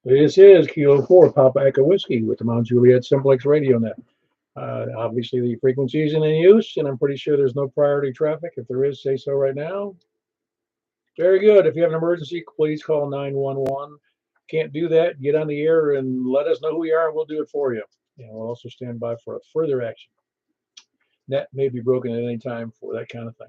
This is Kilo 4, Papa Echo Whiskey with the Mount Juliet Simplex Radio Net. Obviously, the frequency is in use, and I'm pretty sure there's no priority traffic. If there is, say so right now. Very good. If you have an emergency, please call 911. Can't do that, get on the air and let us know who you are, and we'll do it for you. And we'll also stand by for a further action. Net may be broken at any time for that kind of thing.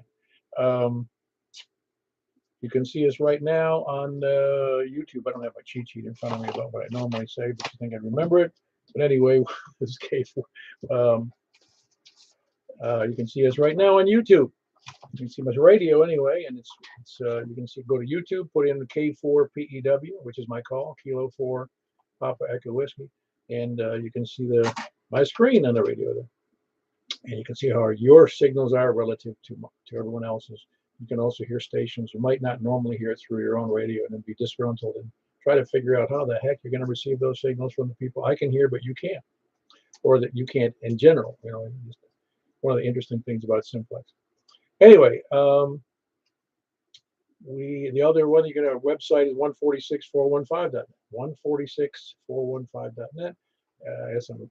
You can see us right now on YouTube. I don't have my cheat sheet in front of me about what I normally say, but you think I remember it. But anyway, this case, you can see us right now on YouTube. You can see my radio anyway, and it's you can see, go to YouTube, put in the K4PEW, which is my call, Kilo 4 Papa Echo Whiskey, and you can see my screen on the radio there, and you can see how your signals are relative to everyone else's. You can also hear stations you might not normally hear through your own radio and then be disgruntled and try to figure out how the heck you're going to receive those signals from the people I can hear, but you can't, or that you can't in general. You know, one of the interesting things about Simplex. Anyway, the other one, you get our website is 146.415.net. 146.415.net. Has some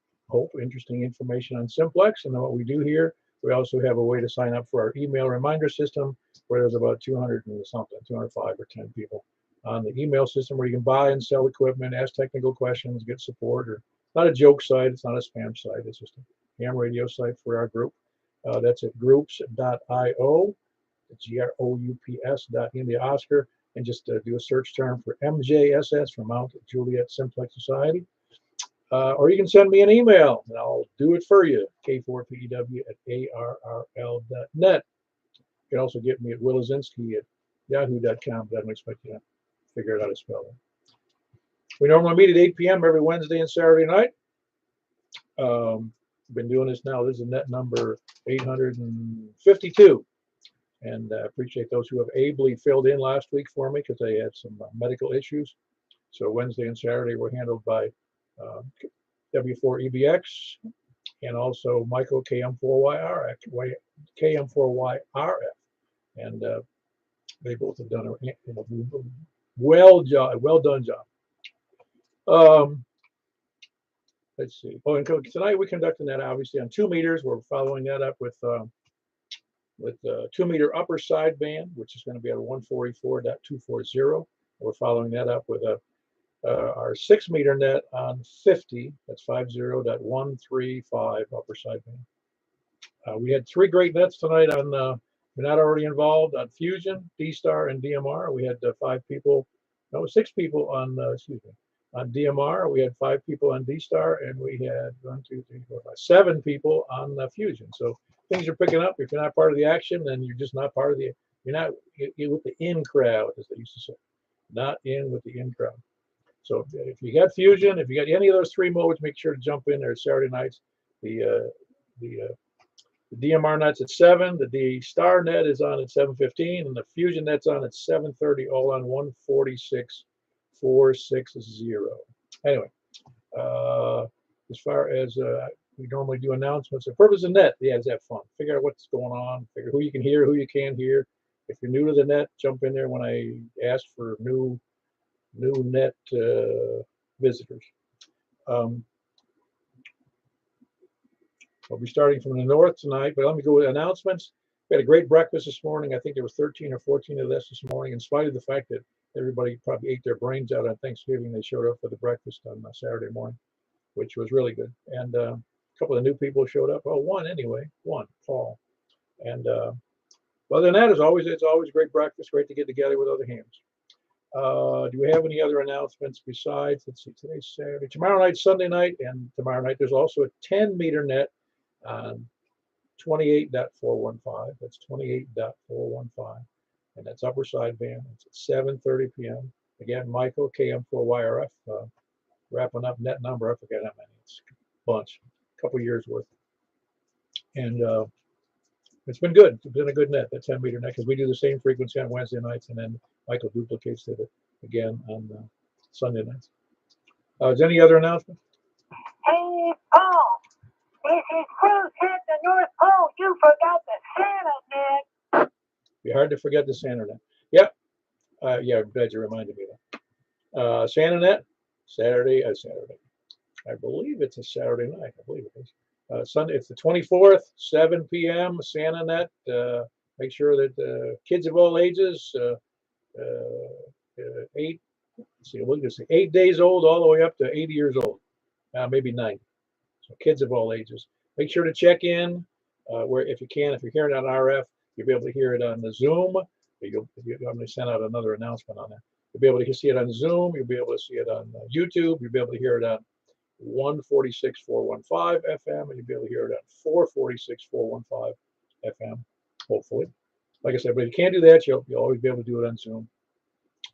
interesting information on Simplex and what we do here. We also have a way to sign up for our email reminder system, where there's about 200 and something, 205 or 10 people on the email system, where you can buy and sell equipment, ask technical questions, get support. Or not a joke site, it's not a spam site, it's just a ham radio site for our group. That's at groups.io, groups.India Oscar, and just do a search term for MJSS for Mount Juliet Simplex Society. Or you can send me an email, and I'll do it for you, k4pew@arrl.net. You can also get me at willazinski@yahoo.com, but I don't expect you to figure out how to spell it. We normally meet at 8 p.m. every Wednesday and Saturday night. We've been doing this now. This is net number 852. And I appreciate those who have ably filled in last week for me, because they had some medical issues. So Wednesday and Saturday were handled by W4EBX and also Michael KM4YRF, and they both have done a well done job. Let's see. Oh, and tonight we're conducting that obviously on 2 meters. We're following that up with 2 meter upper sideband, which is going to be at a 144.240. We're following that up with our 6 meter net on 50. That's 50.135 upper sideband. We had 3 great nets tonight on. We're not already involved on Fusion, D-Star, and DMR. We had 6 people on. On DMR. We had 5 people on D-Star, and we had 7 people on Fusion. So things are picking up. If you're not part of the action, then you're just not part of the. You're not with the in crowd, as they used to say. Not in with the in crowd. So if you got Fusion, if you got any of those 3 modes, make sure to jump in there Saturday nights. The DMR net's at 7. The D-Star net is on at 7:15, and the Fusion net's on at 7:30. All on 146.460. Anyway, as far as we normally do announcements, the purpose of net, is have fun. Figure out what's going on. Figure who you can hear, who you can't hear. If you're new to the net, jump in there when I ask for new net visitors. We'll be starting from the north tonight, but let me go with announcements. We had a great breakfast this morning. I think there were 13 or 14 of us this morning, in spite of the fact that everybody probably ate their brains out on Thanksgiving. They showed up for the breakfast on Saturday morning, which was really good. And a couple of new people showed up. Oh, one anyway, Paul. And other than that, it's always a great breakfast. Great to get together with other hams. Do we have any other announcements besides? Let's see, today's Saturday. Tomorrow night, Sunday night, and tomorrow night, there's also a 10 meter net on 28.415. That's 28.415. And that's upper sideband. It's at 7:30 p.m. Again, Michael, KM4YRF, wrapping up net number. I forget how many. It's a bunch, a couple years worth. And it's been good. It's been a good net, that 10 meter net, because we do the same frequency on Wednesday nights, and then Michael duplicates it again on Sunday nights. Is there any other announcement? Hey, Paul, this is Bruce in the North Pole. You forgot the Santa net. Be hard to forget the Santa net. Yep. Yeah, I'm glad you reminded me of that. Santa net, Saturday. I believe it's a Saturday night. I believe it is. Sunday. It's the 24th, 7 p.m. Santa Net. Make sure that kids of all ages, 8. Let's see, we'll just say 8 days old all the way up to 80 years old, maybe 90. So kids of all ages. Make sure to check in where if you can. If you're hearing it on RF, you'll be able to hear it on the Zoom. I'm going to send out another announcement on that. You'll be able to see it on Zoom. You'll be able to see it on YouTube. You'll be able to hear it on 146.415 FM, and you'll be able to hear it on 446.415 FM, hopefully. Like I said, but if you can't do that, you'll always be able to do it on Zoom.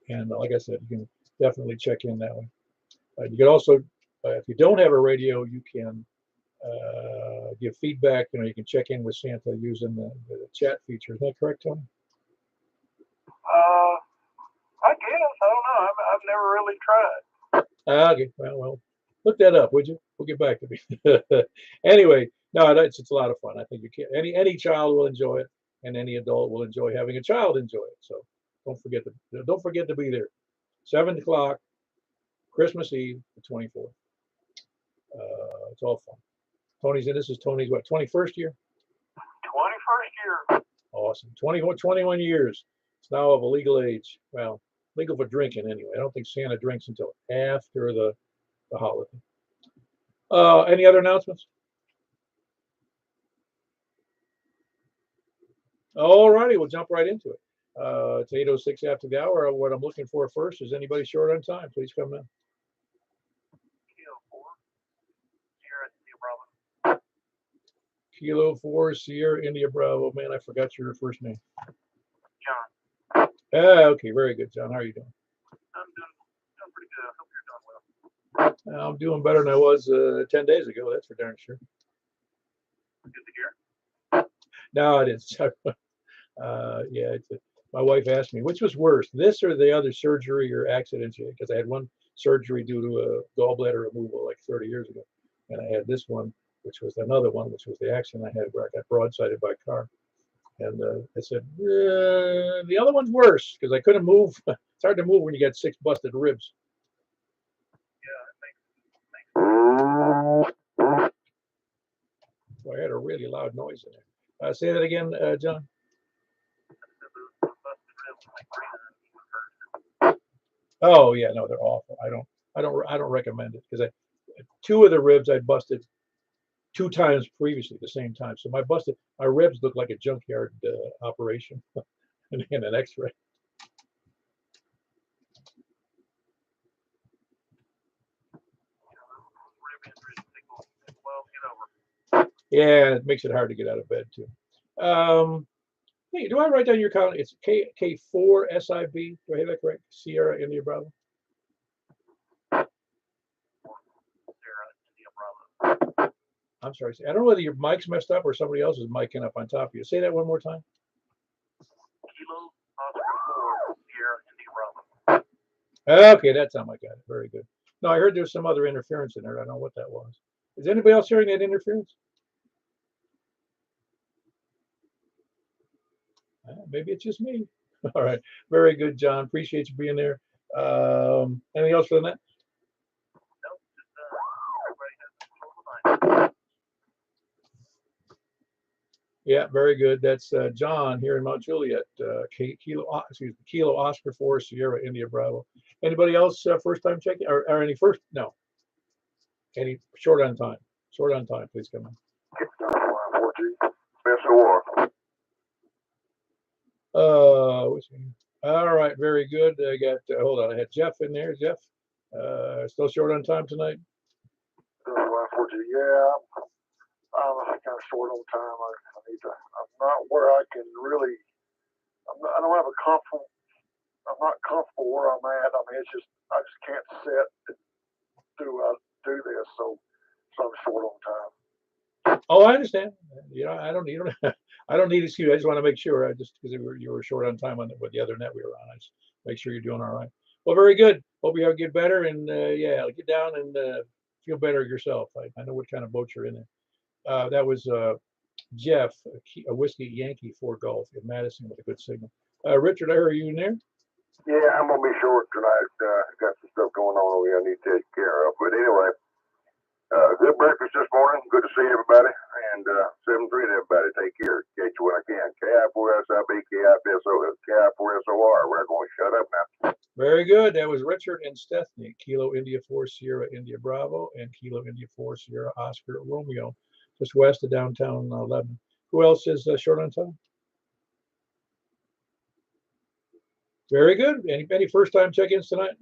And like I said, you can definitely check in that way. You can also, if you don't have a radio, you can give feedback. You can check in with Santa using the chat feature. Is that correct, Tony? I guess. I don't know. I've never really tried. Okay. Well, look that up, would you? We'll get back to me. Anyway, no, it's a lot of fun. I think you can. Any child will enjoy it, and any adult will enjoy having a child enjoy it. So don't forget to be there. 7 o'clock, Christmas Eve, the 24th. It's all fun. This is Tony's what, 21st year? 21st year. Awesome. 21 years. It's now of a legal age. Well, legal for drinking anyway. I don't think Santa drinks until after the holiday. Any other announcements? All righty, we'll jump right into it. It's 8:06 after the hour. What I'm looking for first is anybody short on time. Please come in. Kilo 4 Sierra India Bravo. Man, I forgot your first name. John. Okay, very good, John. How are you doing? I'm doing pretty good. I hope you're doing well. I'm doing better than I was 10 days ago. That's for darn sure. Good to hear. No, it is. Yeah, my wife asked me, which was worse, this or the other surgery or accident? Because I had one surgery due to a gallbladder removal like 30 years ago. And I had this one, which was another one, which was the accident I had where I got broadsided by a car. And I said, the other one's worse because I couldn't move. It's hard to move when you got 6 busted ribs. Yeah, it makes So I had a really loud noise in there. Say that again, John. Oh yeah, no, they're awful. I don't recommend it because 2 of the ribs I busted 2 times previously at the same time. So my ribs look like a junkyard operation and an X-ray. Yeah, it makes it hard to get out of bed too. Hey, do I write down your count? It's K4 SIB. Do I have that correct? Sierra India Bravo. I'm sorry. I don't know whether your mic's messed up or somebody else is micing up on top of you. Say that one more time. Kilo Oscar 4 Sierra India Bravo. Okay, that's how I got it. Very good. No, I heard there was some other interference in there. I don't know what that was. Is anybody else hearing that interference? Maybe it's just me. All right. Very good, John. Appreciate you being there. Anything else for the net? Yeah, very good. That's John here in Mount Juliet. Kilo Oscar 4 Sierra India Bravo. Anybody else first time checking or any first? No. Any short on time? Short on time, please come in. All right, very good. I got hold on. I had Jeff in there. Jeff, still short on time tonight. Yeah, I'm kind of short on time. I need to. I'm not where I can really. I don't have a comfortable. I'm not comfortable where I'm at. I mean, I just can't sit and do this. So I'm short on time. Oh, I understand. I don't need. I don't need excuse. I just want to make sure. Just because you were short on time with the other net we were on. I just make sure you're doing all right. Well, very good. Hope you get better and yeah, get down and feel better yourself. I know what kind of boat you're in there. That was Jeff, a Whiskey Yankee 4 Golf in Madison with a good signal. Richard, are you in there? Yeah, I'm gonna be short tonight. Got some stuff going on over here I need to take care of. But anyway, good breakfast this morning. Good to see everybody. And 7-3 to everybody. Take care. Catch you when I can. KI4SIB, KI4SOR. We're going to shut up now. Very good. That was Richard and Stephanie. Kilo India 4 Sierra India Bravo and Kilo India 4 Sierra Oscar Romeo, just west of downtown Lebanon. Who else is short on time? Very good. Any first time check-ins tonight?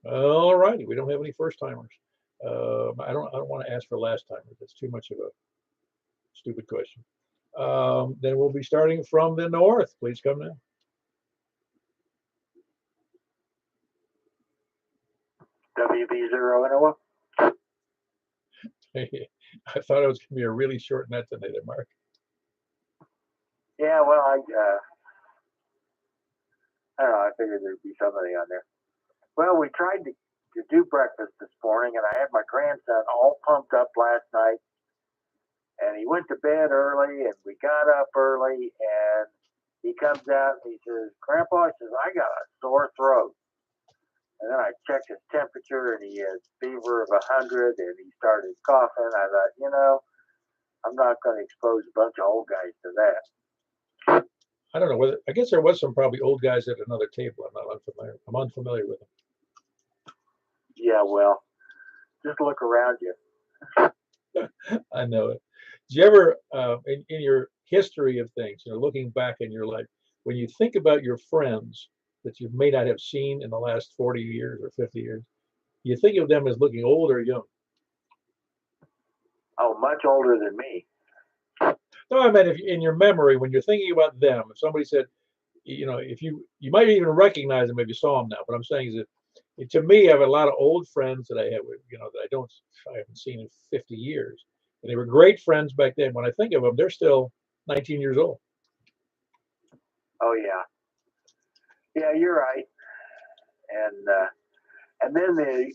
All righty. We don't have any first timers. I don't want to ask for last timers. That's too much of a stupid question. Then we'll be starting from the north. Please come now. WB0 Iowa. I thought it was going to be a really short net today, there, Mark. Yeah, well, I don't know. I figured there'd be somebody on there. Well, we tried to do breakfast this morning, and I had my grandson all pumped up last night. And he went to bed early, and we got up early, and he comes out and he says, Grandpa, he says, I got a sore throat. And then I checked his temperature, and he had fever of 100, and he started coughing. I thought, you know, I'm not going to expose a bunch of old guys to that. I don't know whether, I guess there was some probably old guys at another table. I'm unfamiliar with them. Yeah, well, just look around you. I know it. Did you ever, in your history of things, looking back in your life, when you think about your friends that you may not have seen in the last 40 years or 50 years, you think of them as looking old or young? Oh, much older than me. No, I meant if in your memory, when you're thinking about them, if somebody said, if you might even recognize them if you saw them now. What I'm saying is that to me, I have a lot of old friends that I have, that I haven't seen in 50 years. And they were great friends back then. When I think of them, they're still 19 years old. Oh yeah, yeah, you're right. And then the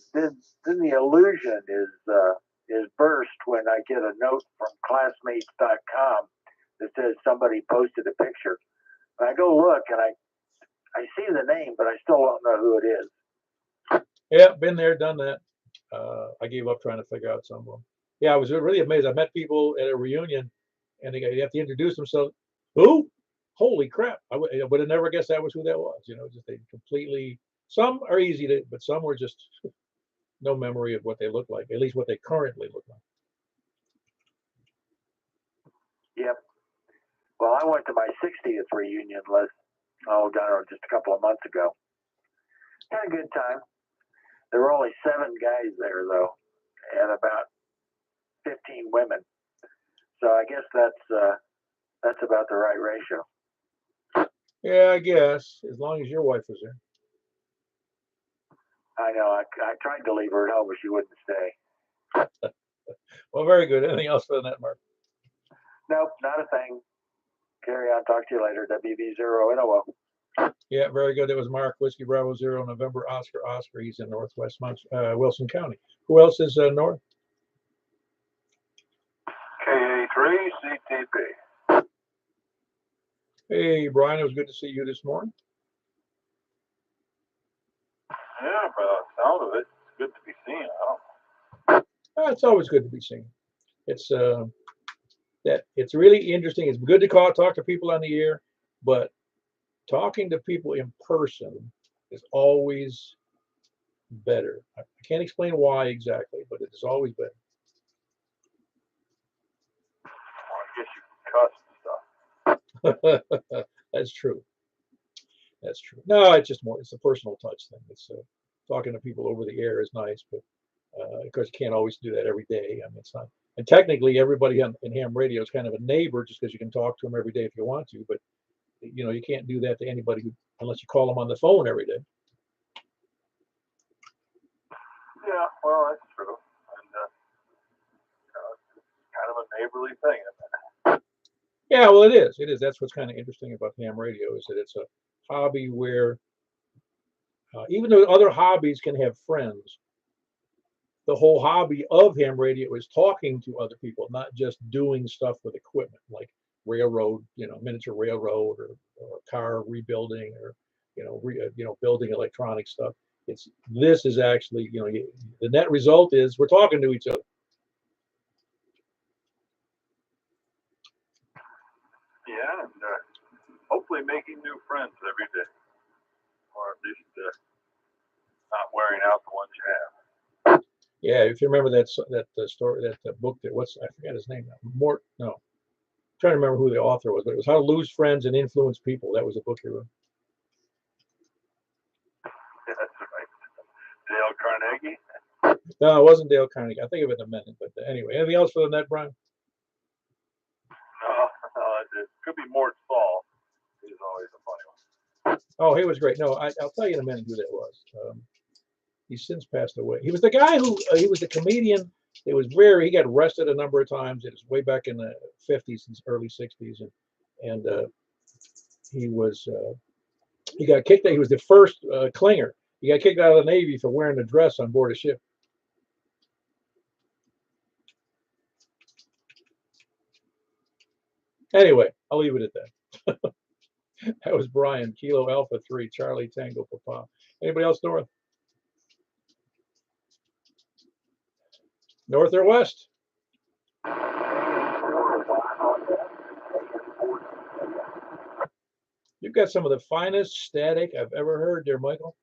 illusion is burst when I get a note from classmates.com that says somebody posted a picture. And I go look, and I see the name, but I still don't know who it is. Yeah, been there, done that. I gave up trying to figure out some of them. Yeah, I was really amazed. I met people at a reunion, and they have to introduce themselves. Who? Holy crap! I would have never guessed that was who that was. Just they completely. Some are easy to, but some were just no memory of what they look like. At least what they currently look like. Yep. Well, I went to my 60th reunion just a couple of months ago. Had a good time. There were only 7 guys there, though, and about 15 women. So I guess that's about the right ratio. Yeah, I guess as long as your wife was there. I know. I tried to leave her at home, but she wouldn't stay. Well, very good. Anything else for that, Mark? Nope, not a thing. Carry on. Talk to you later. WB0 NOO. Yeah, very good. It was Mark, Whiskey Bravo 0, November, Oscar. He's in Northwest Wilson County. Who else is north? KA3 CTP. Hey, Brian, it was good to see you this morning. Yeah, by the sound of it, it's good to be seen. I don't know. It's always good to be seen. It's it's really interesting. It's good to talk to people on the air, but talking to people in person is always better. I can't explain why exactly, but it is always better. Well, I guess you can cuss and stuff. That's true. That's true. No, it's a personal touch thing. It's talking to people over the air is nice, but of course you can't always do that every day. I mean, it's not. And technically, everybody in ham radio is kind of a neighbor, just because you can talk to them every day if you want to. But you can't do that to anybody unless you call them on the phone every day. Yeah, well, that's true. And it's kind of a neighborly thing, isn't it? Yeah, well, it is. It is. That's what's kind of interesting about ham radio is that it's a hobby where even though other hobbies can have friends, the whole hobby of ham radio is talking to other people, not just doing stuff with equipment. Like railroad, miniature railroad or car rebuilding or, building electronic stuff. This is actually, the net result is we're talking to each other. Yeah, and hopefully making new friends every day, or at least not wearing out the ones you have. Yeah, if you remember that story, that book I forgot his name now. No, I'm trying to remember who the author was, but it was How to Lose Friends and Influence People. That was the book he wrote. Yeah, that's right. Dale Carnegie. No, it wasn't Dale Carnegie. I think of it in a minute. But anyway, anything else for the net, Brian? No, it could be Mort Saul. He's always a funny one. Oh, he was great. No, I'll tell you in a minute who that was. He's since passed away. He was the guy who he was the comedian. He got arrested a number of times. It was way back in the 50s and early 60s, and he got kicked out. He was the first clinger. He got kicked out of the Navy for wearing a dress on board a ship. Anyway, I'll leave it at that. That was Brian, Kilo Alpha 3, Charlie Tango Papa. Anybody else north? North or west? You've got some of the finest static I've ever heard there, Michael.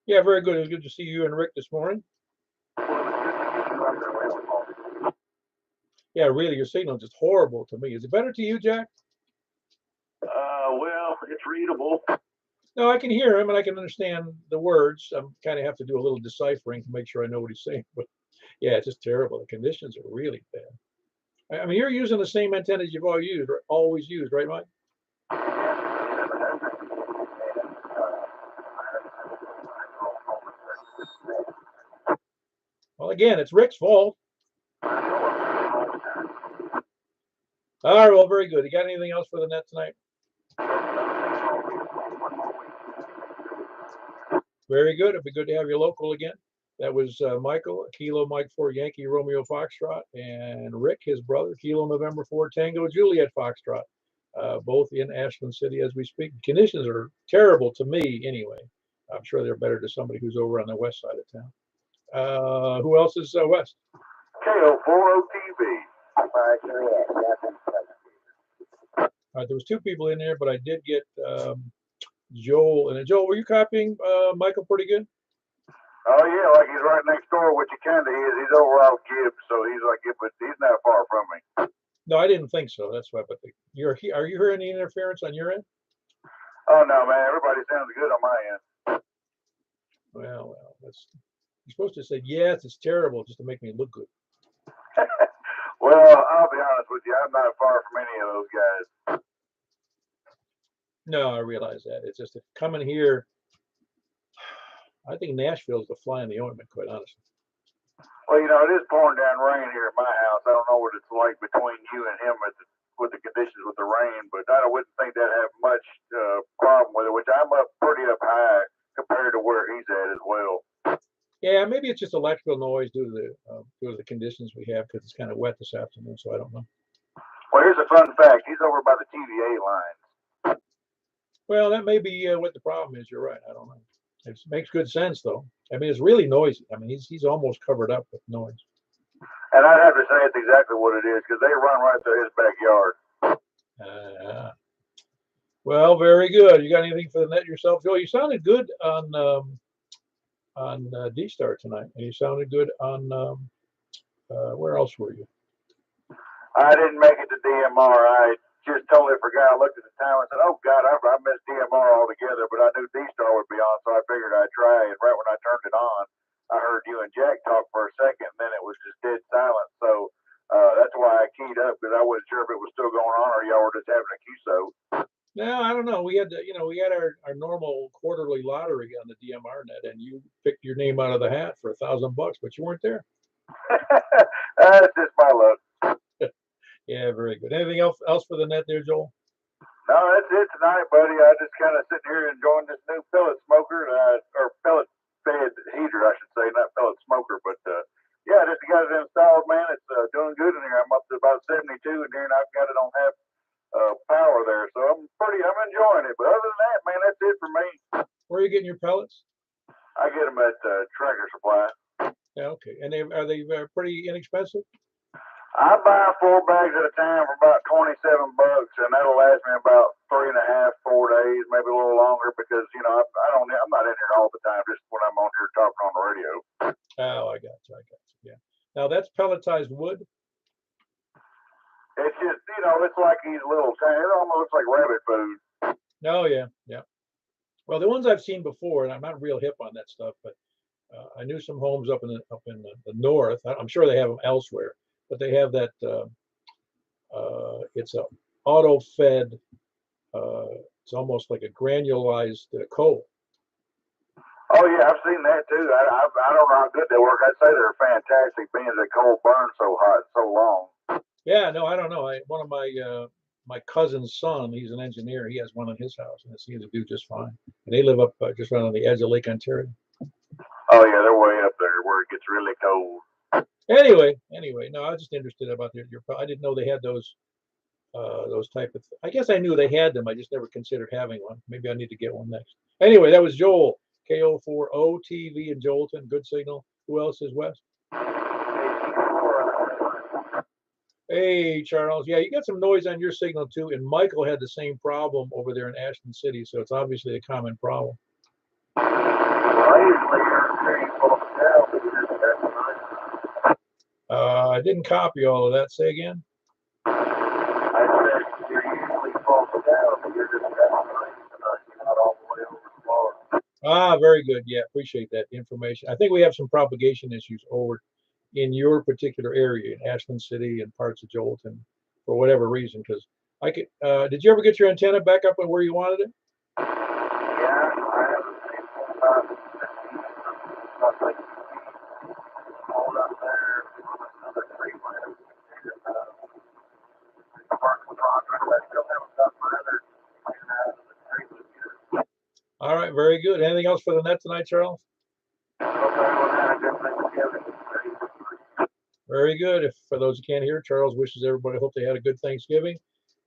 Yeah, very good. It was good to see you and Rick this morning. Yeah, really, your signal is just horrible to me. Is it better to you, Jack? Well, it's readable. No, I can hear him and I can understand the words. I kind of have to do a little deciphering to make sure I know what he's saying. But yeah, it's just terrible. The conditions are really bad. I mean, you're using the same antennas you've always used, right, Mike? Well, again, it's Rick's fault. All right, well, very good. You got anything else for the net tonight? Very good. It'd be good to have you local again. That was Michael, Kilo Mike 4 Yankee Romeo Foxtrot, and Rick, his brother, Kilo November 4 Tango Juliet Foxtrot, both in Ashland City as we speak. Conditions are terrible to me anyway. I'm sure they're better to somebody who's over on the west side of town. Who else is west? KO4OTV. There was two people in there, but I did get Joel. And Joel, were you copying Michael pretty good? Oh yeah, like he's right next door, which he kind of is. He's over off Gibbs, so he's like, but he's not far from me. No, I didn't think so. That's why. But are you hearing any interference on your end? Oh no, man, everybody sounds good on my end. Well, you're supposed to say yes, it's terrible, just to make me look good. Well, I'll be honest with you, I'm not far from any of those guys. No, I realize that. It's just coming here. I think Nashville's the fly in the ointment, quite honestly. Well, it is pouring down rain here at my house. I don't know what it's like between you and him with the conditions with the rain, but I wouldn't think that have much problem with it, which I'm pretty up high compared to where he's at as well. Yeah, maybe it's just electrical noise due to the conditions we have because it's kind of wet this afternoon, so I don't know. Well, here's a fun fact. He's over by the TVA line. Well, that may be what the problem is. You're right. I don't know. It makes good sense, though. I mean, it's really noisy. I mean, he's almost covered up with noise. And I'd have to say it's exactly what it is because they run right through his backyard. Well, very good. You got anything for the net yourself, Joe? You sounded good on D-Star tonight, and you sounded good on where else were you? I didn't make it to DMR. I just totally forgot. I looked at the time and said, "Oh God, I missed DMR altogether." But I knew D-Star would be on, so I figured I'd try. And right when I turned it on, I heard you and Jack talk for a second, and then it was just dead silent. So that's why I keyed up because I wasn't sure if it was still going on or y'all were just having a QSO. No, I don't know. We had our normal quarterly lottery on the DMR net, and you picked your name out of the hat for $1,000, but you weren't there. That's just my luck. Yeah, very good. Anything else for the net there, Joel? No, that's it tonight, buddy. I just kind of sitting here enjoying this new pellet smoker, or pellet fed heater, I should say, not pellet smoker, but yeah, just got it installed, man. It's Where are you getting your pellets? I get them at Tractor Supply. Yeah, okay. And are they pretty inexpensive? I buy 4 bags at a time for about $27, and that'll last me about 3.5, 4 days, maybe a little longer, because I'm not in here all the time, just when I'm on here talking on the radio. Oh, I got you. Yeah. Now that's pelletized wood. It's just, it's like these little tiny. It almost looks like rabbit food. Oh yeah, yeah. Well, the ones I've seen before, and I'm not real hip on that stuff, but I knew some homes up in the north. I'm sure they have them elsewhere, but they have that. It's a auto-fed. It's almost like a granulized coal. Oh yeah, I've seen that too. I don't know how good they work. I'd say they're fantastic, being that coal burns so hot, so long. Yeah, no, I don't know. One of my cousin's son, he's an engineer. He has one in his house, and it seems to do just fine. And they live up just right on the edge of Lake Ontario. Oh yeah, they're way up there where it gets really cold. Anyway, no, I was just interested about your. I didn't know they had those type of. I guess I knew they had them. I just never considered having one. Maybe I need to get one next. Anyway, that was Joel, KO4OTV in Joelton. Good signal. Who else is West? Hey, Charles. Yeah, you got some noise on your signal too. And Michael had the same problem over there in Ashton City, so it's obviously a common problem. I didn't copy all of that. Say again. I said you're usually falling down, but you're just not all the way over the bar. Ah, very good. Yeah, appreciate that information. I think we have some propagation issues over in your particular area in Ashland City and parts of Joelton for whatever reason. Because I could. Did you ever get your antenna back up on where you wanted it? Yeah, I have the same like all up there, another tree line. All right, very good. Anything else for the net tonight, Charles? Very good. If for those who can't hear, Charles wishes everybody, hope they had a good Thanksgiving.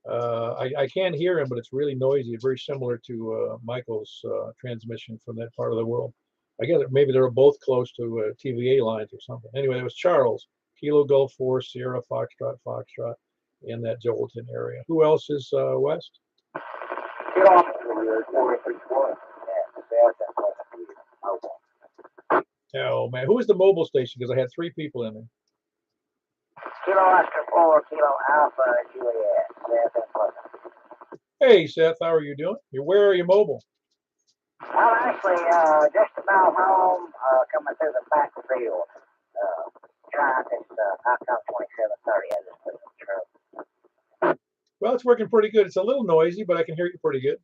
I can't hear him, but it's really noisy. It's very similar to Michael's transmission from that part of the world. I guess maybe they're both close to TVA lines or something. Anyway, it was Charles, Kilo Gulf 4, Sierra Foxtrot, in that Joelton area. Who else is West? Oh man, who is the mobile station? Because I had 3 people in there. Kilo Oscar 4, Kilo Alpha Juliet, Seth and Pleasant. Hey Seth, how are you doing? Where are you mobile? I'm actually just about home, coming through the back field, trying this Outcome 2730 as it's putting the truck. Well, it's working pretty good. It's a little noisy, but I can hear you pretty good.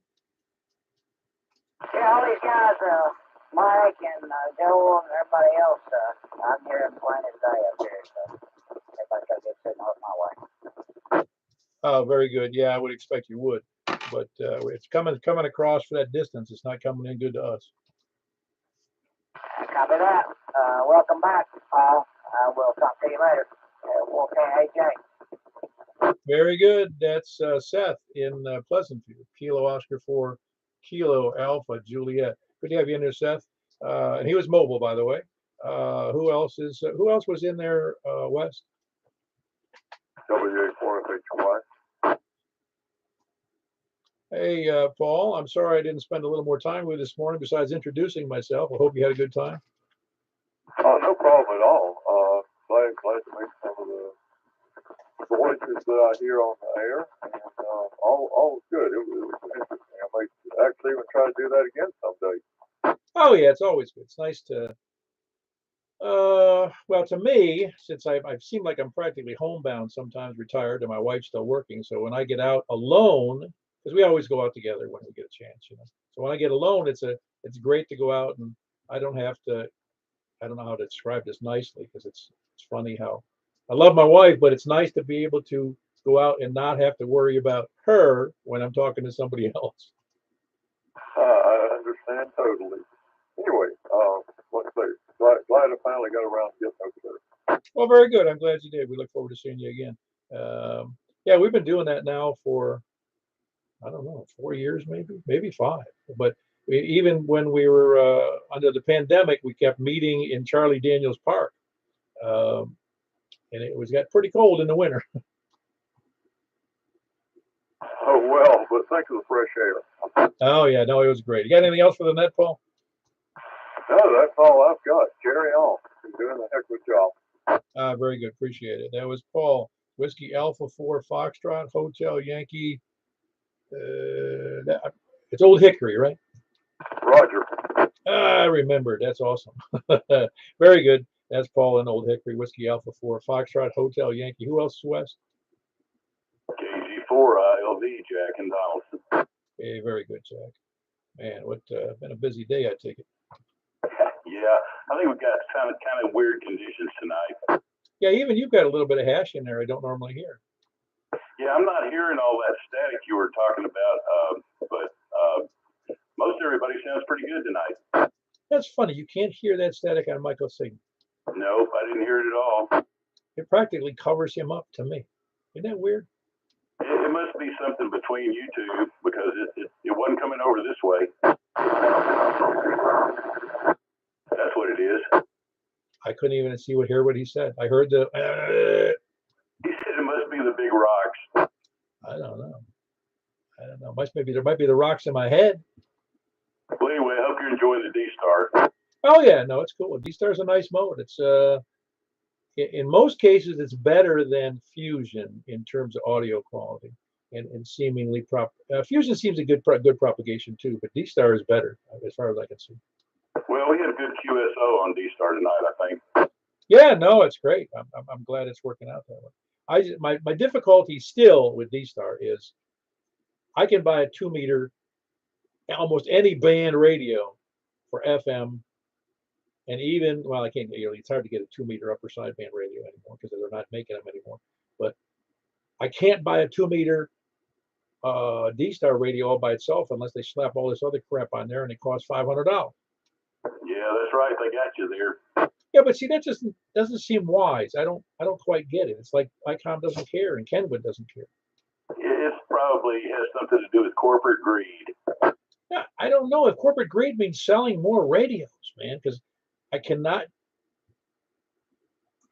Yeah, all these guys, Mike and Joel and everybody else, I'm hearing plain as day up here, so everybody's got a good signal up my way. Oh, very good. Yeah, I would expect you would, but it's coming across for that distance. It's not coming in good to us. Copy that. Welcome back, Paul. I will talk to you later. 4KAJ. Very good. That's Seth in Pleasantview, Kilo Oscar 4, Kilo Alpha Juliet. Good to have you in there, Seth. And he was mobile, by the way. Who else was in there, West? WA4FHY. Hey, Paul, I'm sorry I didn't spend a little more time with you this morning besides introducing myself. I hope you had a good time. Oh, no problem at all. Glad to meet some of the voices that I hear on the air, and all was good. It was interesting. I might actually even try to do that again someday. Oh yeah, it's always good. It's nice to well, to me, since I seem like I'm practically homebound, sometimes retired, and my wife's still working. So when I get out alone, because we always go out together when we get a chance, So when I get alone, it's great to go out, and I don't have to. I don't know how to describe this nicely, because it's funny how I love my wife, but it's nice to be able to go out and not have to worry about her when I'm talking to somebody else. I understand totally. Anyway, like I say, glad I finally got around to getting over there. Well, very good. I'm glad you did. We look forward to seeing you again. Yeah, we've been doing that now for, I don't know, 4 years, maybe 5. But even when we were under the pandemic, we kept meeting in Charlie Daniels Park, um, and it got pretty cold in the winter. Oh, well, but thanks for the fresh air. Oh yeah, no, it was great. You got anything else for the net, Paul? No, that's all I've got. Carry on. You're doing a heck of a job. Very good, appreciate it. That was Paul. Whiskey Alpha 4 Foxtrot Hotel Yankee. It's Old Hickory, right? Roger. I remember. That's awesome. Very good. That's Paul in Old Hickory. Whiskey Alpha 4 Foxtrot Hotel Yankee. Who else is West? KG4 ILV, Jack and Donaldson. Hey, very good, Jack. Man, what been a busy day, I take it. Yeah, I think we've got kind of weird conditions tonight. Yeah, even you've got a little bit of hash in there I don't normally hear. Yeah, I'm not hearing all that static you were talking about, but most everybody sounds pretty good tonight. That's funny. You can't hear that static on Michael's signal. Nope, I didn't hear it at all. It practically covers him up to me. Isn't that weird? It must be something between you two because it wasn't coming over this way. That's what it is. I couldn't even hear what he said. I heard the. He said it must be the big rocks. I don't know. There might be the rocks in my head. Well, anyway, I hope you're enjoying the D-Star. Oh yeah, no, it's cool. D-Star's a nice mode. It's in most cases it's better than Fusion in terms of audio quality and seemingly Fusion seems a good propagation too, but D-Star is better as far as I can see. Well, we had a good QSO on D-Star tonight, I think. Yeah, no, it's great. I'm glad it's working out that way. My difficulty still with D-Star is I can buy a 2-meter almost any band radio for FM, and even I can't. It's hard to get a 2-meter upper sideband radio anymore because they're not making them anymore. But I can't buy a 2-meter D-Star radio all by itself unless they slap all this other crap on there, and it costs $500. Yeah, that's right. They got you there. Yeah, but see, that just doesn't seem wise. I don't quite get it. It's like ICOM doesn't care and Kenwood doesn't care. It probably has something to do with corporate greed. Yeah, I don't know if corporate greed means selling more radios, man, because I cannot.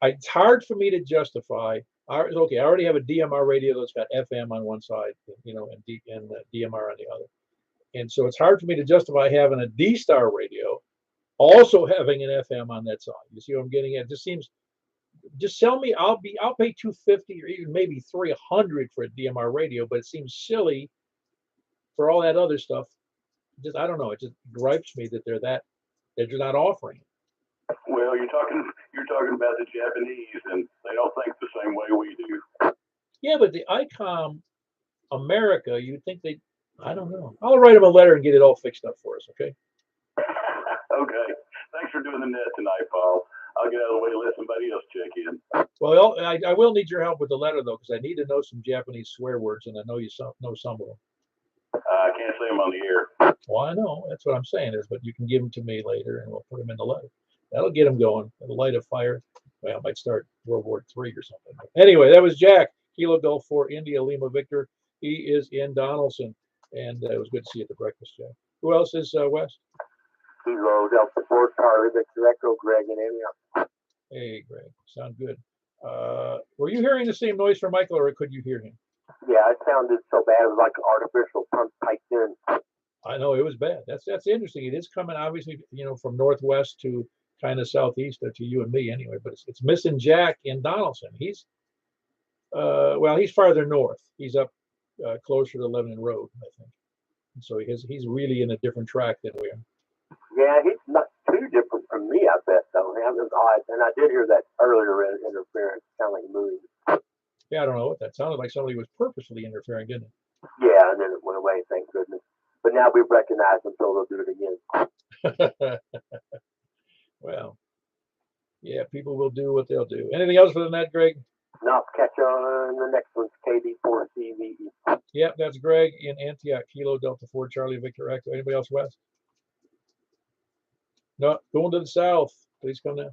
It's hard for me to justify. Okay, I already have a DMR radio that's got FM on one side, and DMR on the other, and so it's hard for me to justify having a D-Star radio also having an FM on that side. You see what I'm getting at? It just seems. Just sell me. I'll pay $250 or even maybe $300 for a DMR radio, but it seems silly for all that other stuff. Just I don't know. It just gripes me that they're not offering it. Well, you're talking about the Japanese, and they don't think the same way we do. Yeah, but the ICOM America, you'd think I don't know. I'll write them a letter and get it all fixed up for us, okay? Okay. Thanks for doing the net tonight, Paul. I'll get out of the way and let somebody else check in. Well, I will need your help with the letter, though, because I need to know some Japanese swear words, and I know you know some of them. I can't say them on the air. Well, I know. That's what I'm saying is, but you can give them to me later, and we'll put them in the letter. That'll get them going. It'll light a fire. Well, I might start World War III or something. Anyway, that was Jack, Kilo Golf 4 India Lima Victor. He is in Donaldson, and it was good to see you at the breakfast, Jack. Who else is West? Kilo Delta 4 Charlie Victor Echo, Greg and Amy. Hey, Greg. Sound good. Were you hearing the same noise from Michael, or could you hear him? Yeah, it sounded so bad. It was like an artificial pump piped in. I know it was bad. That's interesting. It is coming obviously, from northwest to kind of southeast to you and me anyway. But it's missing Jack in Donaldson. He's he's farther north. He's up closer to Lebanon Road, I think. And so he's really in a different track than we are. Yeah, he's not too different from me, I bet, though. That was odd. And I did hear that earlier interference, kind of like moving. Yeah, I don't know what that sounded like. Somebody was purposefully interfering, didn't it? Yeah, and then it went away, thank goodness. But now we recognize them, so they'll do it again. Well, yeah, people will do what they'll do. Anything else for the net, Greg? Now catch on the next one's KD4CVE. Yep, that's Greg in Antioch, Kilo Delta 4 Charlie Victor Echo. Anybody else west? No, going to the south. Please come down.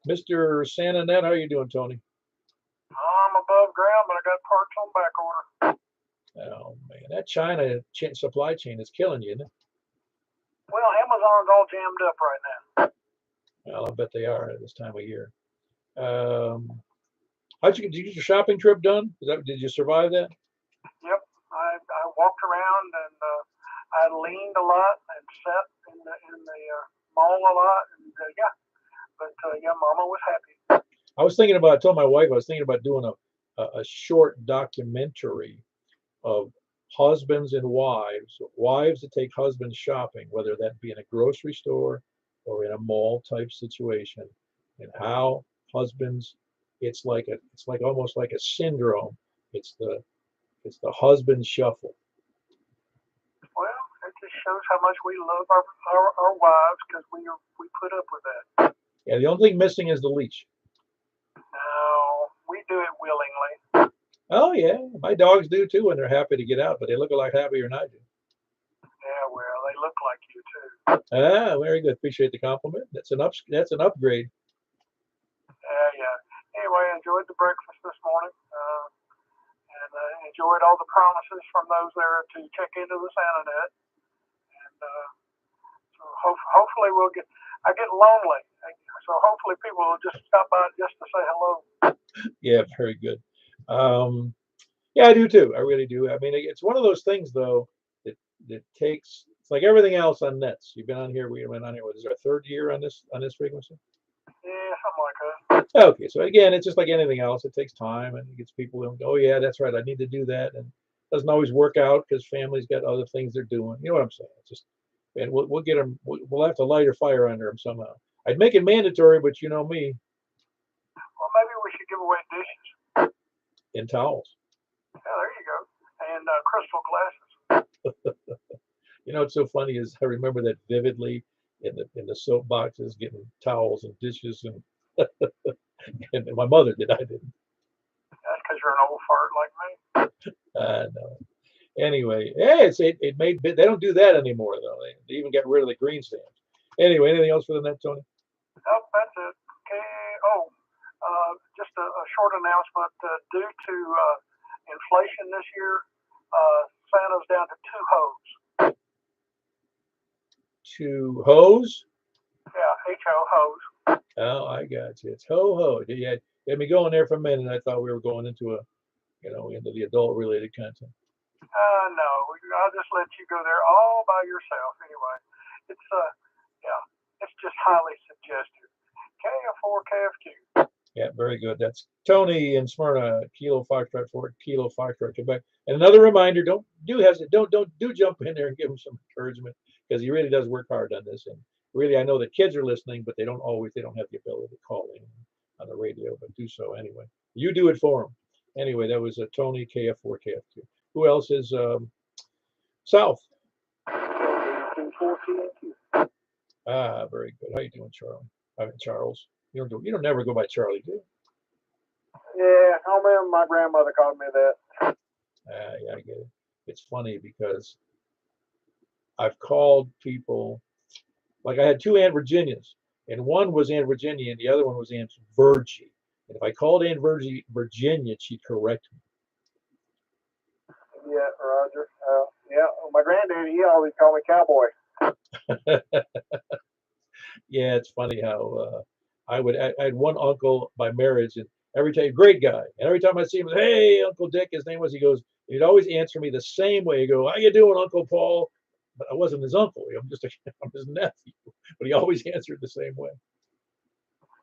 Mr. Santa Net, how are you doing, Tony? I'm above ground, but I got parts on back order. Oh man, that China supply chain is killing you, isn't it? Well, Amazon's all jammed up right now. Well, I bet they are at this time of year. Did you get your shopping trip done? Did you survive that? Yep, I walked around and I leaned a lot and sat in the mall a lot, and yeah, but yeah, Mama was happy. I told my wife I was thinking about doing a short documentary of husbands and wives that take husbands shopping, whether that be in a grocery store or in a mall type situation, and how husbands, it's like almost like a syndrome. It's the husband shuffle. Well, it just shows how much we love our wives because we put up with that. Yeah, the only thing missing is the leash. No, we do it willingly. Oh yeah, my dogs do too when they're happy to get out, but they look a lot happier than I do. Yeah, well, they look like you too. Ah, very good. Appreciate the compliment. That's an upgrade. Yeah. Anyway, I enjoyed the breakfast this morning, and enjoyed all the promises from those there to check into the Santa Net. And so hopefully I get lonely, so hopefully people will just stop by just to say hello. Yeah, very good. Yeah, I do too. I really do. I mean, it's one of those things though that takes. It's like everything else on nets. You've been on here. We've been on here. What is our third year on this frequency? Yeah, something like that. Okay, so again, it's just like anything else. It takes time, and it gets people to go, oh yeah, that's right. I need to do that, and it doesn't always work out because families got other things they're doing. You know what I'm saying? It's just, and we'll get them. We'll have to light a fire under them somehow. I'd make it mandatory, but you know me. Well, maybe we should give away dishes and towels. Yeah, there you go, and crystal glasses. You know what's so funny is I remember that vividly in the soap boxes, getting towels and dishes, and and my mother did. I didn't. That's because you're an old fart like me. No. Anyway, yeah, it made. They don't do that anymore though. They even got rid of the green stamps. Anyway, anything else for the net, Tony? Nope, that's it. Okay. Oh, just a short announcement. Due to inflation this year, Santa's down to 2 hoes. 2 hoes? Yeah, H-O, hoes. Oh, I got you. It's ho ho. You had me going there for a minute. I thought we were going into into the adult related content. No, I'll just let you go there all by yourself. Anyway, it's yeah, it's just highly suggested. KF4, KF2. Yeah, very good. That's Tony in Smyrna, Kilo Foxtrot 4, Kilo Foxtrot Quebec. And another reminder: don't jump in there and give him some encouragement because he really does work hard on this. And really, I know the kids are listening, but they don't have the ability to call in on the radio, but do so anyway. You do it for them. Anyway, that was Tony KF4, KF2. Who else is South? Ah, very good. How you doing, Charlie? I mean, Charles. You don't never go by Charlie, do you? Yeah, I remember my grandmother called me that. Yeah, I get it. It's funny because I've called people, like I had 2 Aunt Virginias, and one was Aunt Virginia and the other one was Aunt Virgie. And if I called Aunt Virginia, she'd correct me. Yeah, Roger. Yeah, my granddaddy, he always called me Cowboy. Yeah, it's funny how I had one uncle by marriage, and every time, great guy, and every time I see him, hey, Uncle Dick, his name was, he'd always answer me the same way. He'd go, how you doing, Uncle Paul? But I wasn't his uncle. I'm his nephew, but he always answered the same way.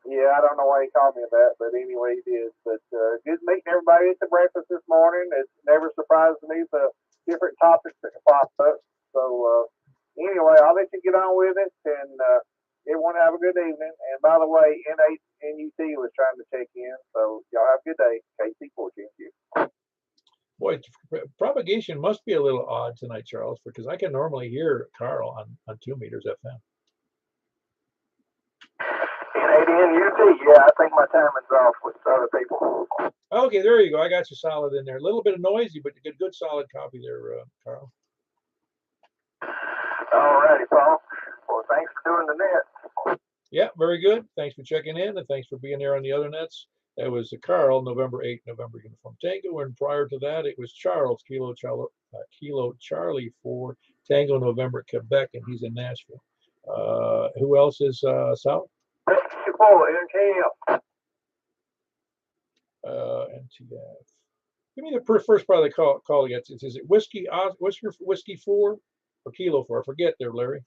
Yeah, I don't know why he called me that, but anyway, he did. But good meeting everybody at the breakfast this morning. It never surprises me the different topics that pop up. So anyway, I'll let you get on with it, and everyone have a good evening. And by the way, NUT was trying to check in, so y'all have a good day. KC14Q. Boy, propagation must be a little odd tonight, Charles, because I can normally hear Carl on 2 meters FM. NUT, yeah, I think my timing's off with other people. Okay, there you go. I got you solid in there. A little bit of noisy, but you get good solid copy there, Carl. All righty, Paul. Well, thanks for doing the net. Yeah, very good. Thanks for checking in, and thanks for being there on the other nets. That was Carl, November 8, November Uniform Tango. And prior to that, it was Charles, Kilo Charlie 4, Tango November Quebec, and he's in Nashville. Who else is Sal? NTF. Give me the first part of the call again. Is it whiskey 4 or Kilo 4? I forget there, Larry.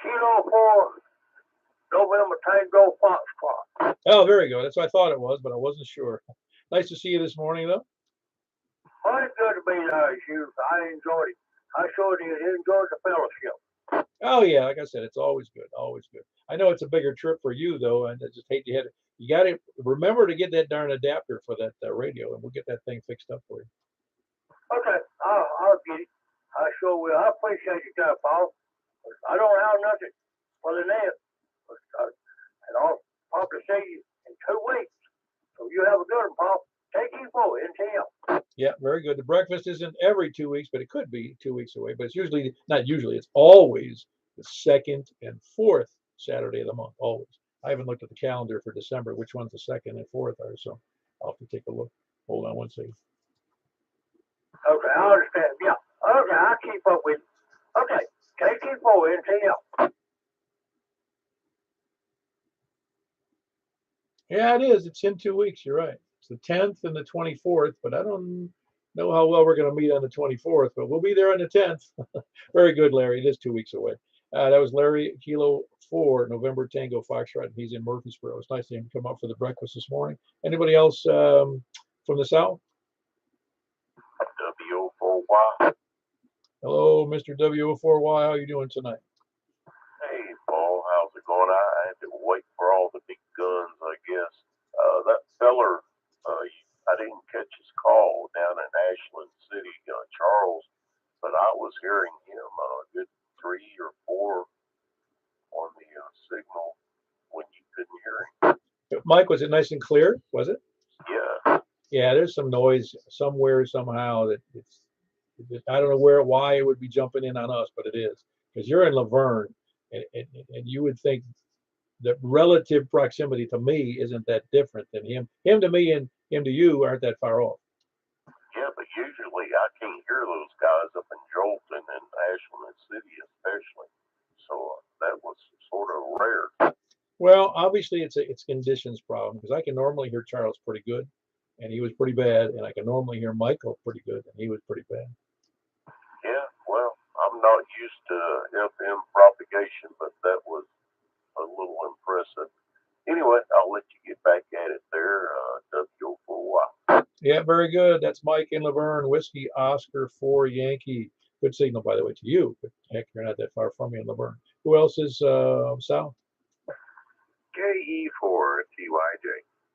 Kilo 4, November Tango Foxtrot. Oh, very good. That's what I thought it was, but I wasn't sure. Nice to see you this morning, though. Well, it's good to be there, you. I enjoyed it. I showed you enjoyed the fellowship. Oh yeah, like I said, it's always good, always good. I know it's a bigger trip for you though, and I just hate to hit it. You got to remember to get that darn adapter for that radio, and we'll get that thing fixed up for you. Okay, I'll get it. I sure will. I appreciate you, Paul. I don't have nothing for the net, and I'll probably see you in 2 weeks. So you have a good one, Paul. Take you for it until. Yeah, very good. The breakfast isn't every 2 weeks, but it could be 2 weeks away. But it's usually not usually. It's always the 2nd and 4th Saturday of the month. Always. I haven't looked at the calendar for December, which one's the 2nd and 4th are. So I'll have to take a look. Hold on one second. Okay, I understand. Yeah. Okay, I'll keep up with you. Okay, take you for it until. Yeah, it is. It's in 2 weeks. You're right. It's the 10th and the 24th, but I don't know how well we're going to meet on the 24th, but we'll be there on the 10th. Very good, Larry. It is 2 weeks away. That was Larry, Kilo 4, November Tango Foxtrot. He's in Murfreesboro. It's nice to him come up for the breakfast this morning. Anybody else from the South? W04Y. Hello, Mr. W04Y. How are you doing tonight? Hey, Paul, how's it going? I had to wait for all the big guns, I guess. That feller, I didn't catch his call down in Ashland City, Charles, but I was hearing him a good 3 or 4 on the signal when you couldn't hear him. Mike, was it nice and clear? Was it? Yeah. Yeah, there's some noise somewhere, somehow that I don't know why it would be jumping in on us, but it is because you're in Laverne, and you would think that relative proximity to me isn't that different than him. Him to me and him to you aren't that far off. Yeah, but usually I can't hear those guys up in Jolton and Ashland City especially. So that was sort of rare. Well, obviously it's conditions problem because I can normally hear Charles pretty good, and he was pretty bad, and I can normally hear Michael pretty good, and he was pretty bad. Yeah, well, I'm not used to FM propagation, but that was a little impressive. Anyway, I'll let you get back at it there, W04Y. Yeah, very good. That's Mike in Laverne, Whiskey Oscar 4 Yankee. Good signal, by the way, to you. But heck, you're not that far from me in Laverne. Who else is Sal?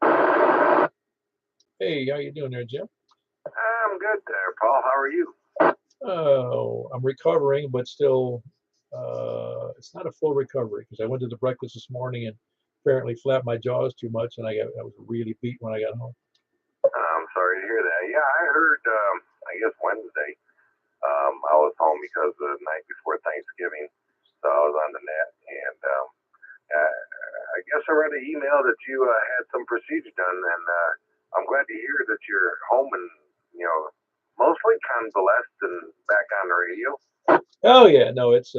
KE4TYJ. Hey, how you doing there, Jim? I'm good there, Paul. How are you? Oh, I'm recovering, but still, it's not a full recovery because I went to the breakfast this morning and apparently flapped my jaws too much, and I was really beat when I got home. I'm sorry to hear that. Yeah, I heard, I guess Wednesday, I was home because the night before Thanksgiving, so I was on the net, and I guess I read an email that you had some procedure done, and I'm glad to hear that you're home and, mostly convalesced and back on the radio. Oh yeah, no, it's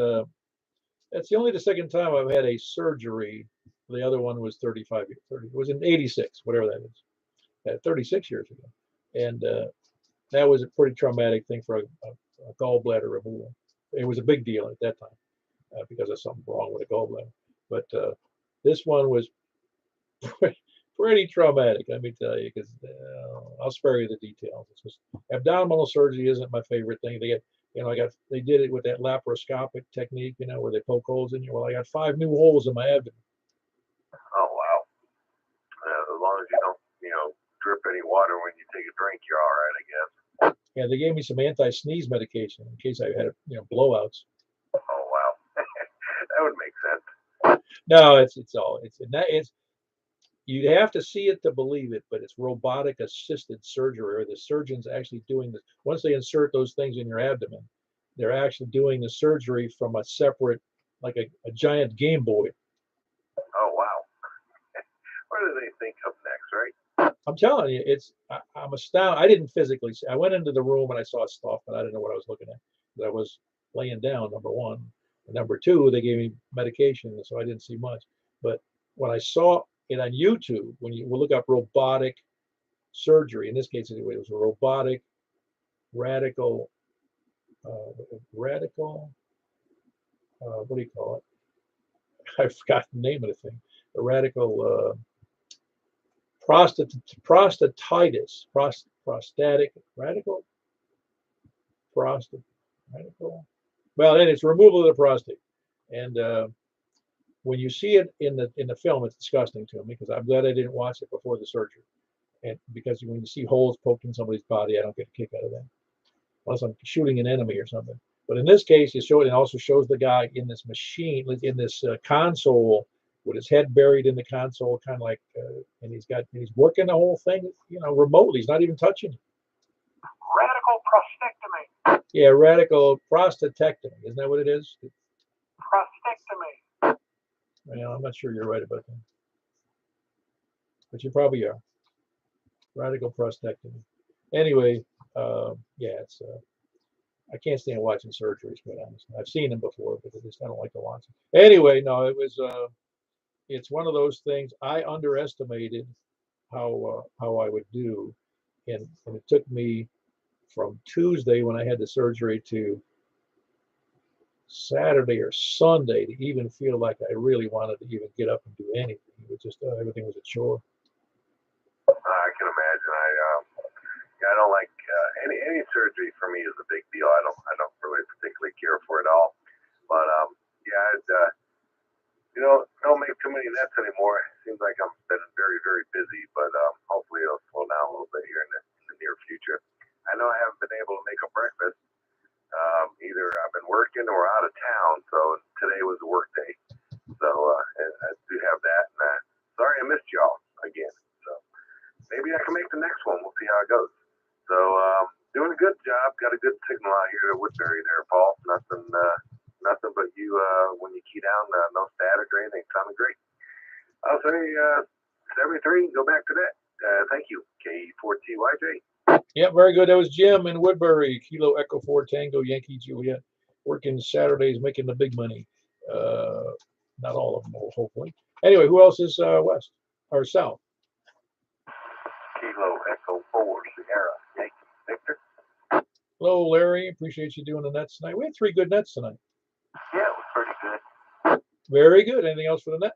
only the second time I've had a surgery. The other one was 35 years, 30, it was in 86, whatever that is, 36 years ago, and that was a pretty traumatic thing for a gallbladder removal. It was a big deal at that time because of something wrong with a gallbladder. But this one was pretty traumatic, let me tell you, because I'll spare you the details. It's just, abdominal surgery isn't my favorite thing. They did it with that laparoscopic technique, where they poke holes in you. Well, I got 5 new holes in my abdomen. Oh, wow. As long as you don't, drip any water when you take a drink, you're all right, I guess. Yeah, they gave me some anti-sneeze medication in case I had, blowouts. Oh, wow. That would make sense. No, you'd have to see it to believe it, but it's robotic assisted surgery, or the surgeon's actually doing this. Once they insert those things in your abdomen, they're actually doing the surgery from a separate, like a giant Game Boy. Oh, wow. What do they think of next, right? I'm telling you, I'm astounded. I didn't physically see. I went into the room and I saw stuff, but I didn't know what I was looking at. I was laying down, number one. And number two, they gave me medication, so I didn't see much. But when I saw it on YouTube, when you look up robotic surgery, in this case anyway, it was a robotic radical, what do you call it? I forgot the name of the thing. The radical prostatitis, prostatic, radical, radical. Well, and it's removal of the prostate. And when you see it in the film, it's disgusting to me because I'm glad I didn't watch it before the surgery. And because when you see holes poked in somebody's body, I don't get a kick out of that, unless I'm shooting an enemy or something. But in this case, it also shows the guy in this machine, in this console, with his head buried in the console, kind of like, and he's working the whole thing, remotely. He's not even touching it. Radical prostatectomy. Yeah, radical prostatectomy. Isn't that what it is? Prostatectomy. Well, I'm not sure you're right about that, but you probably are. Radical prostatectomy. Anyway, yeah, it's. I can't stand watching surgeries, quite honestly. I've seen them before, but I don't like to watch them. Anyway, no, it was. It's one of those things. I underestimated how I would do, and it took me from Tuesday when I had the surgery to Saturday or Sunday to even feel like I really wanted to even get up and do anything. It was just everything was a chore. I can imagine. I don't like any surgery. For me is a big deal. I don't really particularly care for it all. But yeah, don't make too many nets anymore. It seems like I'm been very, very busy, but hopefully it'll slow down a little bit here in the near future. I know I haven't been able to make a breakfast. Either I've been working or out of town, so today was a work day. So I do have that. And sorry I missed y'all again. So maybe I can make the next one. We'll see how it goes. So doing a good job. Got a good signal out here at Woodbury there, Paul. Nothing but you when you key down, no static or anything. Sounded great. I'll say 73. Go back to that. Thank you, K4TYJ. Yeah, very good. That was Jim in Woodbury, Kilo Echo 4 Tango Yankee Juliet, working Saturdays, making the big money. Not all of them, hopefully. Anyway, who else is west or south? Kilo Echo 4 Sierra Yankee Victor. Hello, Larry. Appreciate you doing the nets tonight. We had 3 good nets tonight. Yeah, it was pretty good. Very good. Anything else for the net?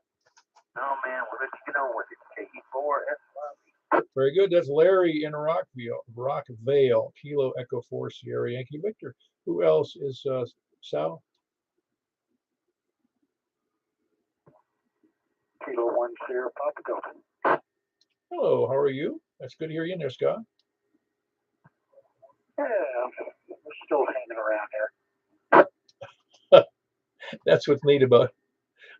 No, man, we'll let you get on with it. KE4 SYB. Very good. That's Larry in Rockvale, Kilo Echo 4 Sierra Yankee Victor. Who else is south? Kilo 1 Sierra Papa Delta. Hello, how are you? That's good to hear you in there, Scott. Yeah, we're still hanging around here. That's what's neat about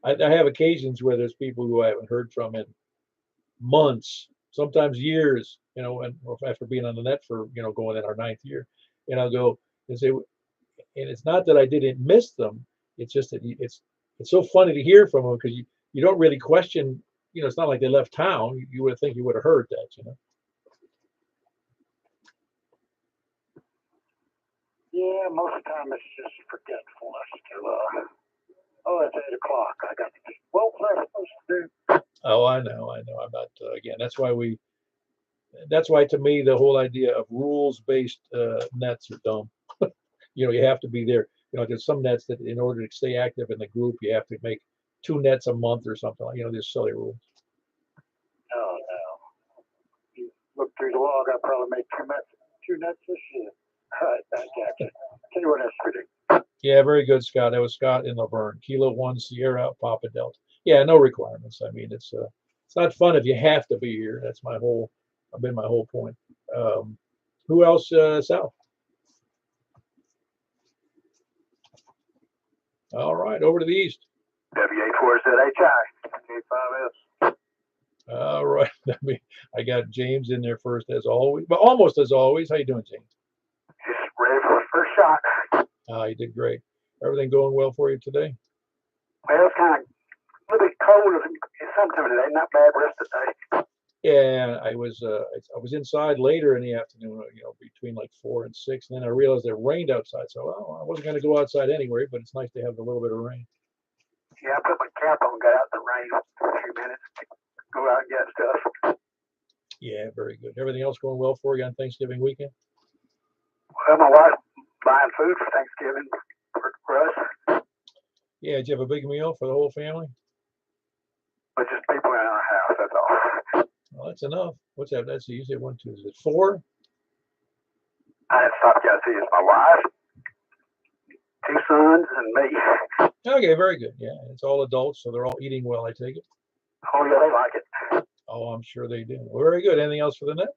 it. I have occasions where there's people who I haven't heard from in months, sometimes years, and after being on the net for, going in our 9th year, and I'll go and say, and it's not that I didn't miss them. It's just that it's so funny to hear from them because you don't really question, it's not like they left town. You would think you would have heard that, Yeah, most of the time it's just forgetfulness to, it's 8 o'clock. I got to do what was I supposed to do? Oh, I know. I'm not, again, that's why to me, the whole idea of rules-based nets are dumb. You have to be there. There's some nets that in order to stay active in the group, you have to make 2 nets a month or something. There's silly rules. Oh, no. You look through the log, I probably made 2 nets this year. All right, I got you. Tell you what else to do. Yeah, very good, Scott. That was Scott in Laverne. Kilo 1 Sierra Papa Delta. Yeah, no requirements. I mean, it's not fun if you have to be here. That's my whole point. Who else south? All right, over to the east. WA4ZHI. K5S. All right. I got James in there first, as always, but almost as always. How you doing, James? Just ready for the first shot. You did great. Everything going well for you today? Well, it's kind of a little bit cold. It's sometime today, not bad rest of the day. Yeah, I was inside later in the afternoon, between like 4 and 6, and then I realized it rained outside. So well, I wasn't going to go outside anyway, but it's nice to have a little bit of rain. Yeah, I put my cap on, got out in the rain for a few minutes, go out and get stuff. Yeah, very good. Everything else going well for you on Thanksgiving weekend? Well, my wife buying food for Thanksgiving for us, Yeah, did you have a big meal for the whole family? but just people in our house, that's all. Well, that's enough. What's that? That's usually 1, 2. Is it 4? I had stopped to see it's my wife, 2 sons, and me. Okay, very good. Yeah, it's all adults, so they're all eating well, I take it. Oh yeah, they like it. Oh, I'm sure they do. Well, very good. Anything else for the net?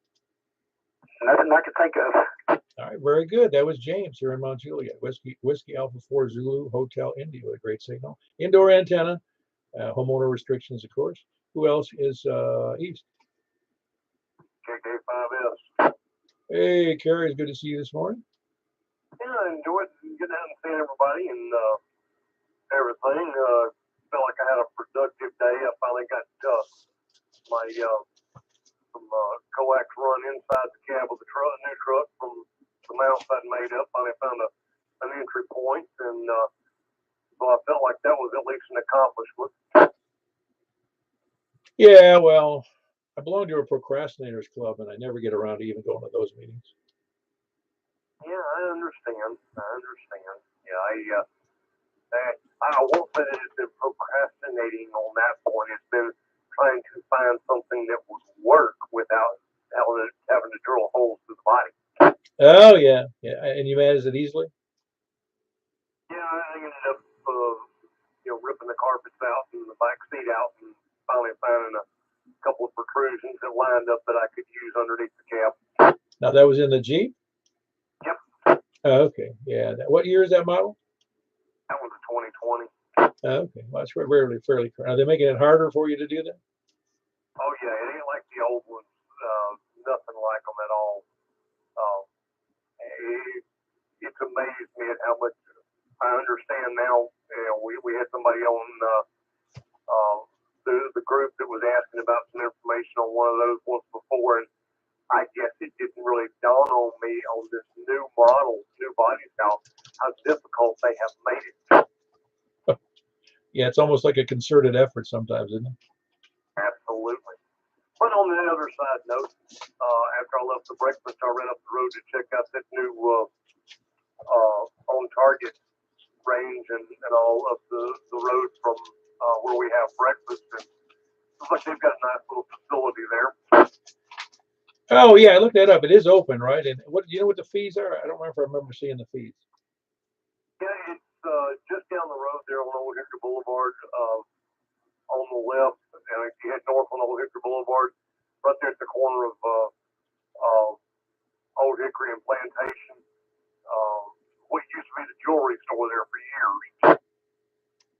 Nothing I can think of. All right, very good. That was James here in Mount Juliet. Whiskey Alpha 4 Zulu Hotel India with a great signal. Indoor antenna, homeowner restrictions, of course. Who else is east? KK5S. Hey, Carrie, it's good to see you this morning. Yeah, I enjoyed getting out and seeing everybody and everything. Felt like I had a productive day. I finally got my some coax run inside the cab of the truck, new truck from the mounts I'd made up. Finally found an entry point, and so I felt like that was at least an accomplishment. Yeah, well, I belong to a procrastinators club, and I never get around to even going to those meetings. Yeah, I understand. Yeah, I won't say that it's been procrastinating on that point. It's been trying to find something that would work without having to drill holes through the body. Oh, yeah. And you managed it easily? Yeah, I ended up, ripping the carpets out and the back seat out, and finally finding a couple of protrusions that lined up that I could use underneath the cab. Now, that was in the Jeep? Yep. Oh, okay. Yeah. What year is that model? That was a 2020. Oh, okay. Well, that's fairly current. Are they making it harder for you to do that? Oh yeah, it ain't like the old ones. Nothing like them at all. It's amazed me at how much I understand now. We had somebody on the group that was asking about some information on one of those once before, and I guess it didn't really dawn on me on this new model, new body style, how difficult they have made it. Yeah, it's almost like a concerted effort sometimes, isn't it? Absolutely. But on the other side note, after I left the breakfast, I ran up the road to check out that new on target range and all of the road from where we have breakfast. And it looks like they've got a nice little facility there. Oh, yeah, I looked that up. It is open, right? And what do you know what the fees are? I don't remember if I remember seeing the fees. Yeah, it's just down the road there on Old Hickory Boulevard, on the left. And if you head north on Old Hickory Boulevard, right there at the corner of Old Hickory and Plantation. What used to be the jewelry store there for years.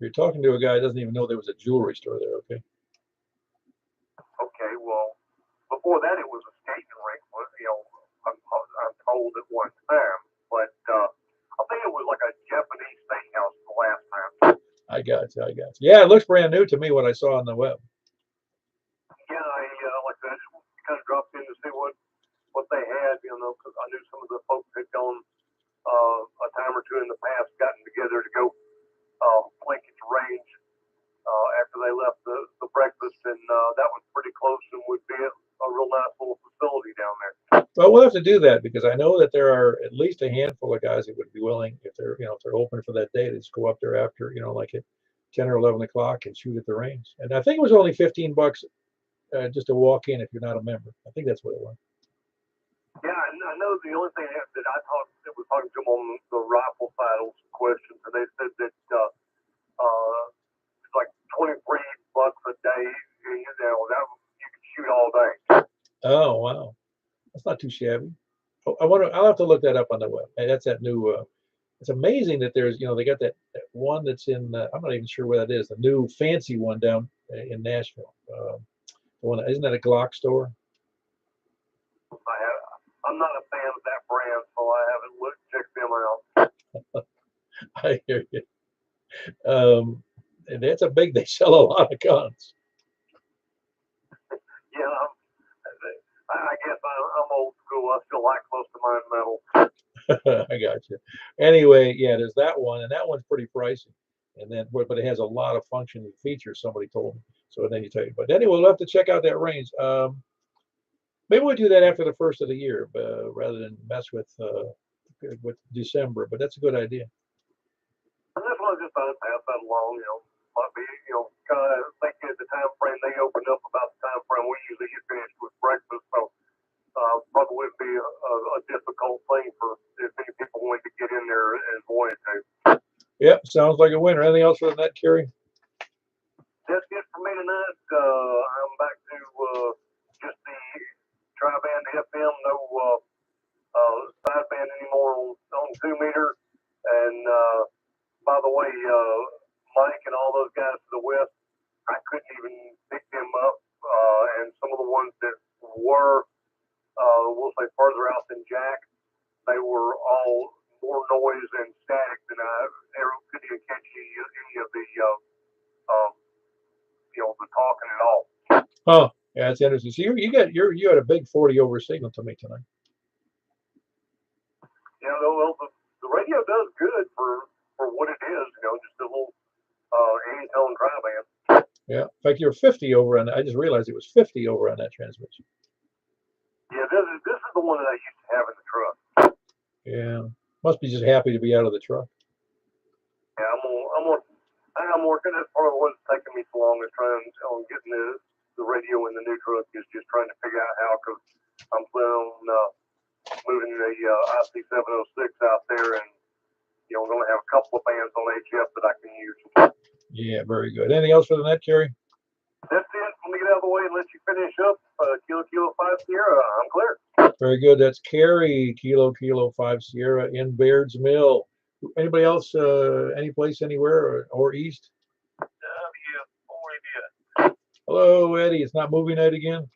You're talking to a guy who doesn't even know there was a jewelry store there, okay? Okay, well, before that it was a skating rink. I'm told at one time, but I think it was like a Japanese steakhouse the last time. I got you. Yeah, it looks brand new to me what I saw on the web. Yeah, like I just kind of dropped in to see what they had, because I knew some of the folks had gone a time or two in the past, gotten together to go Lincoln's Range after they left the breakfast, and that was pretty close and would be a real nice little facility down there. Well, we'll have to do that because I know that there are at least a handful of guys that would be willing, if they're open for that day, to just go up there after, like at 10 or 11 o'clock and shoot at the range. And I think it was only $15 just to walk in if you're not a member. I think that's what it was. Yeah, I know the only thing that I was talking to them on the rifle saddles questions, and they said that it's like $23 a day, and that you can shoot all day. Oh, wow. That's not too shabby. I'll have to look that up on the web. Hey, that's that new, it's amazing that there's, they got that one that's in, I'm not even sure where that is, the new fancy one down in Nashville. Isn't that a Glock store? I'm not a fan of that brand, so I haven't checked them out. I hear you. And they sell a lot of guns. Yeah, I guess I'm old school. I still like most of mine metal. I got you. Anyway, yeah, there's that one, and that one's pretty pricey. And then, but it has a lot of function and features. Somebody told me. So then you tell you. But anyway, we'll have to check out that range. Maybe we'll do that after the first of the year, rather than mess with December. But that's a good idea. And that's why I just thought I'd pass that along. Might be, kind of thinking of the time frame they opened up about the time frame we usually get finished with breakfast. So probably would be a difficult thing for if any people wanted to get in there and wanted to. Yep, sounds like a winner. Anything else for the net, Kerry? That's it for me tonight. I'm back to just the tri-band FM, no sideband anymore on 2 meter. And by the way, Mike and all those guys to the west, I couldn't even pick them up. And some of the ones that were, we'll say further out than Jack, they were all more noise and static than I ever could even catch any of the the talking at all. Oh, yeah, that's interesting. So you had a big 40 over signal to me tonight. Well, the radio does good for what it is. Just a little any-tone tri-band. Yeah, in fact, you're 50 over on. I just realized it was 50 over on that transmission. Yeah, this is the one that I used to have in the truck. Yeah, must be just happy to be out of the truck. Yeah, I'm working. That's part of what's taking me so long is trying on getting the radio in the new truck is just trying to figure out how, because I'm planning on moving the IC 706 out there, and I'm going to have a couple of bands on HF that I can use. Yeah, very good. Anything else for the net, Kerry? That's it. Let me get out of the way and let you finish up. Kilo 5 Sierra. I'm clear. Very good. That's Kerry, Kilo 5 Sierra in Baird's Mill. Anybody else? Any place, anywhere, or east? Hello, Eddie. It's not movie night again.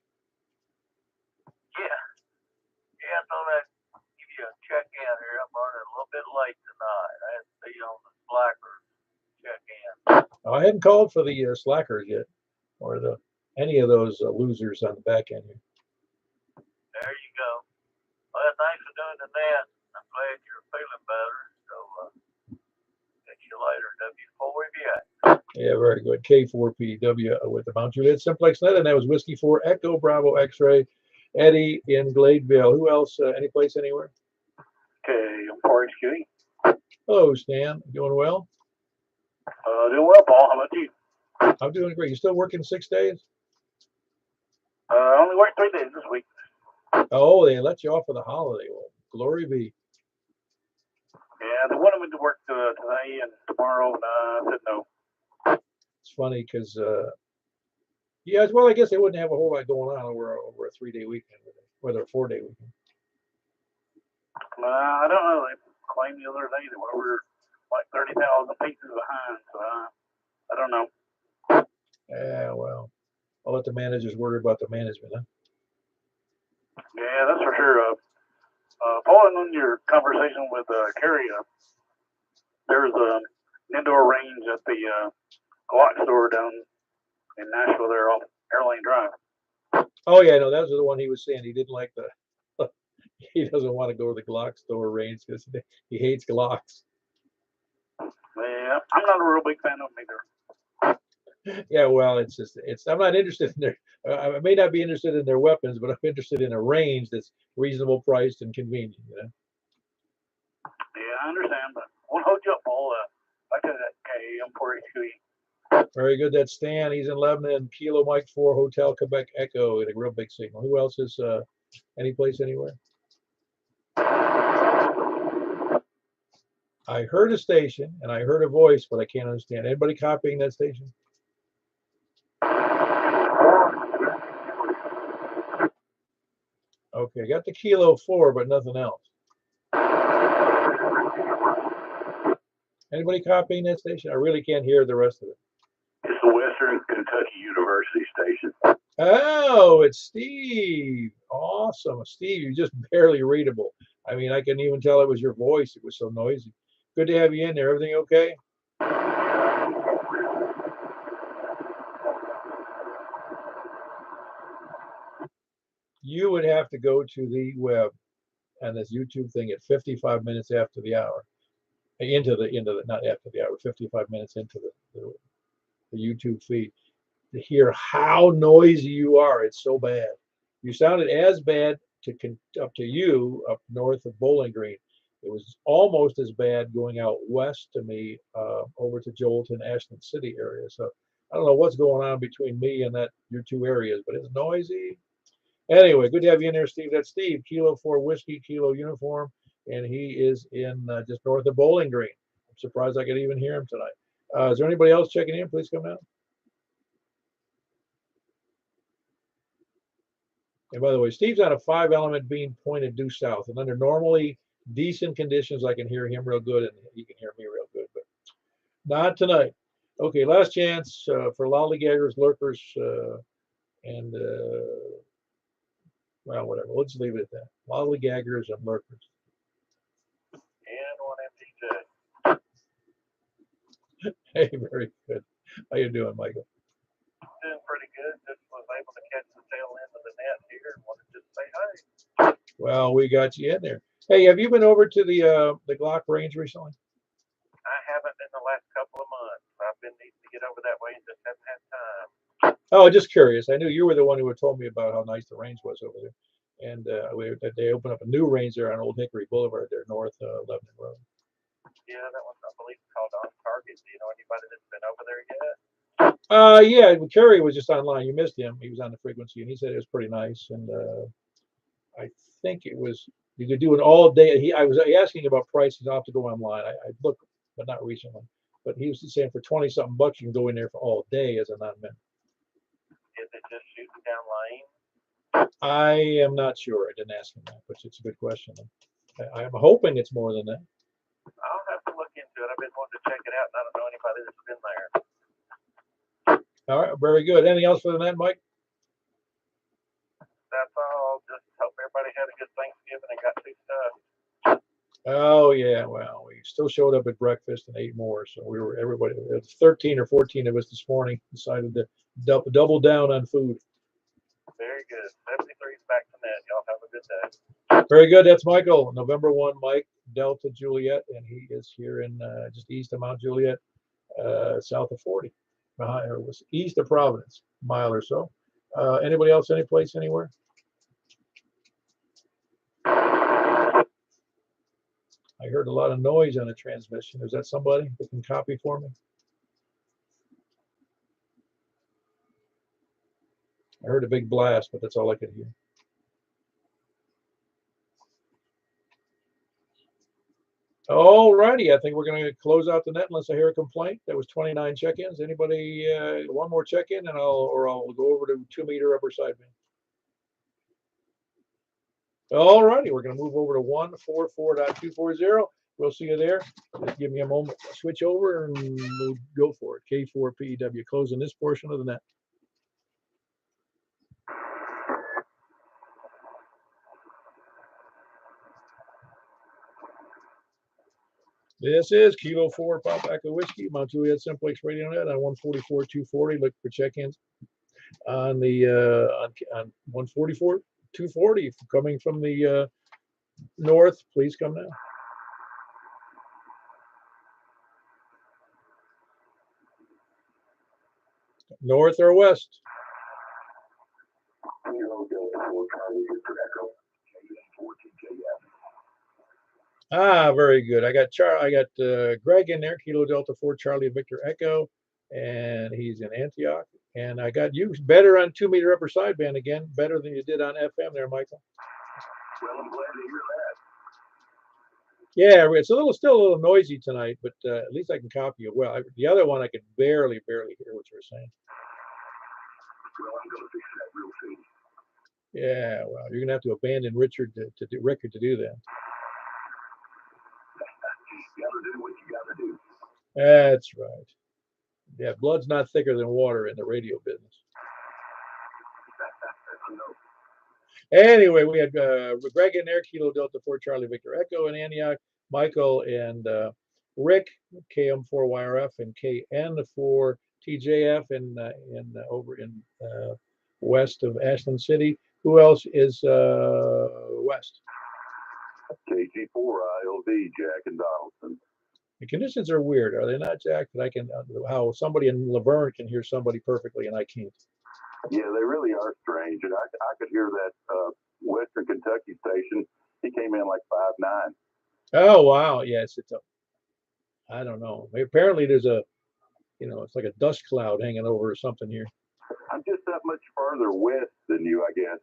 Yeah, I thought I'd give you a check in here. I'm running a little bit late tonight. I had to be on the slackers check in. Oh, I hadn't called for the slackers yet, or any of those losers on the back end here. There you go. Well, thanks for doing the net. I'm glad you're feeling better. So, catch you later. W4VA. Yeah, very good. K4PW with the Mount Juliet Simplex Net, and that was Whiskey 4 Echo Bravo X-Ray. Eddie in Gladeville. Who else? Any place, anywhere? Okay, I'm Corey Skewey. Hello, Stan. Doing well? Doing well, Paul. How about you? I'm doing great. You still working 6 days? I only worked 3 days this week. Oh, they let you off for the holiday. Well, glory be. Yeah, they wanted me to work today and tomorrow, and I said no. It's funny because, yeah, well, I guess they wouldn't have a whole lot going on over a 3-day weekend, whether a 4-day weekend. I don't know. They claimed the other day that we were like 30,000 pieces behind, so I don't know. Yeah, well, I'll let the managers worry about the management, huh? Yeah, that's for sure. Following on your conversation with Kerry, there's an indoor range at the Glock store down in Nashville there off Airlane Drive. Oh, yeah, no, that was the one he was saying. He didn't like he doesn't want to go to the Glock store range because he hates Glocks. Yeah, I'm not a real big fan of them either. Yeah, well, I'm not interested in their, I may not be interested in their weapons, but I'm interested in a range that's reasonable priced and convenient, Yeah, I understand, but I won't hold you up, Paul. I said that I'm for HQE. Very good. That's Stan. He's in Lebanon. Kilo Mike 4 Hotel Quebec Echo with a real big signal. Who else is any place, anywhere? I heard a station and I heard a voice, but I can't understand. Anybody copying that station? Okay, got the Kilo 4, but nothing else. Anybody copying that station? I really can't hear the rest of it. It's the Western Kentucky University station. Oh, it's Steve. Awesome. Steve, you're just barely readable. I mean, I couldn't even tell it was your voice. It was so noisy. Good to have you in there. Everything okay? you would have to go to the web and this YouTube thing at 55 minutes after the hour, into the not after the hour, 55 minutes into the YouTube feed to hear how noisy you are. It's so bad. You sounded as bad up to you up north of Bowling Green. It was almost as bad going out west to me over to Joelton, Ashland City area. So I don't know what's going on between me and that your two areas, but it's noisy. Anyway, good to have you in there, Steve. That's Steve, Kilo 4 Whiskey, Kilo Uniform, and he is in just north of Bowling Green. I'm surprised I could even hear him tonight. Is there anybody else checking in? Please come out. And by the way, Steve's on a 5-element beam pointed due south, and under normally decent conditions, I can hear him real good, and he can hear me real good, but not tonight. Okay, last chance for lollygaggers, lurkers, and well, whatever. Let's leave it at that. Lollygaggers and lurkers. And one MTJ. Hey, very good. How you doing, Michael? Doing pretty good. Just was able to catch the tail end of the net here and wanted to say hi. Well, we got you in there. Hey, have you been over to the Glock range recently? I haven't in the last couple of months. I've been needing to get over that way and just haven't had time. Oh, just curious. I knew you were the one who had told me about how nice the range was over there. And they opened up a new range there on Old Hickory Boulevard there, north Lebanon Road. Yeah, that one's, I believe, called On Target. Do you know anybody that's been over there yet? Yeah, Kerry was just online. You missed him. He was on the frequency, and he said it was pretty nice. And I think it was you could do an all day. I was asking about prices. I'll have to go online. I looked, but not recently. But he was saying for 20-something bucks, you can go in there for all day as a non-member. Is it just shooting down lane? I am not sure. I didn't ask him that, but it's a good question. I'm hoping it's more than that. I'll have to look into it. I've been wanting to check it out, and I don't know anybody that's been there. All right, very good. Anything else for the net, Mike? That's all. Just hope everybody had a good Thanksgiving and got to stuff. Oh yeah, well, we still showed up at breakfast and ate more. So everybody, 13 or 14 of us this morning decided to double down on food. Very good. 73's back to net. Y'all have a good day. Very good. That's Michael. November 1, Mike, Delta Juliet, and he is here in just east of Mount Juliet, south of 40. It was east of Providence, a mile or so. Anybody else, any place, anywhere? I heard a lot of noise on the transmission. Is that somebody that can copy for me? I heard a big blast, but that's all I could hear. All righty, I think we're going to close out the net unless I hear a complaint. That was 29 check-ins. Anybody, one more check-in, and I'll go over to 2-meter upper sideband. All righty, we're going to move over to 144.240. We'll see you there. Just give me a moment to switch over, and we'll go for it. K4PEW, closing this portion of the net. This is Kilo 4 Papa Echo Whiskey, Mount Juliet Simplex Radio Net on 144.240. Look for check-ins on the on 144.240. Coming from the north, please come now. North or west? Ah, very good. I got Greg in there, Kilo Delta 4 Charlie Victor Echo, and he's in Antioch. And I got you better on 2-meter upper sideband again, better than you did on FM there, Michael. Well, I'm glad to hear that. Yeah, it's still a little noisy tonight, but at least I can copy it well. The other one I could barely hear what you were saying. Well, I'm going to fix that real soon. Yeah, well, you're gonna have to abandon Richard to do that. You gotta do what you gotta do. That's right. Yeah, blood's not thicker than water in the radio business. Anyway, we had Greg in there, Kilo Delta 4 Charlie Victor Echo in Antioch, Michael and Rick, KM4YRF and KN4 TJF in over in west of Ashland City. Who else is west? KG4 ILV, Jack and Donaldson. The conditions are weird, are they not, Jack? That I can how somebody in Laverne can hear somebody perfectly and I can't. Yeah, they really are strange. And I could hear that Western Kentucky station. He came in like 5'9". Oh wow, yes, it's a. I don't know. Apparently, there's a, it's like a dust cloud hanging over or something here. I'm just that much farther west than you, I guess.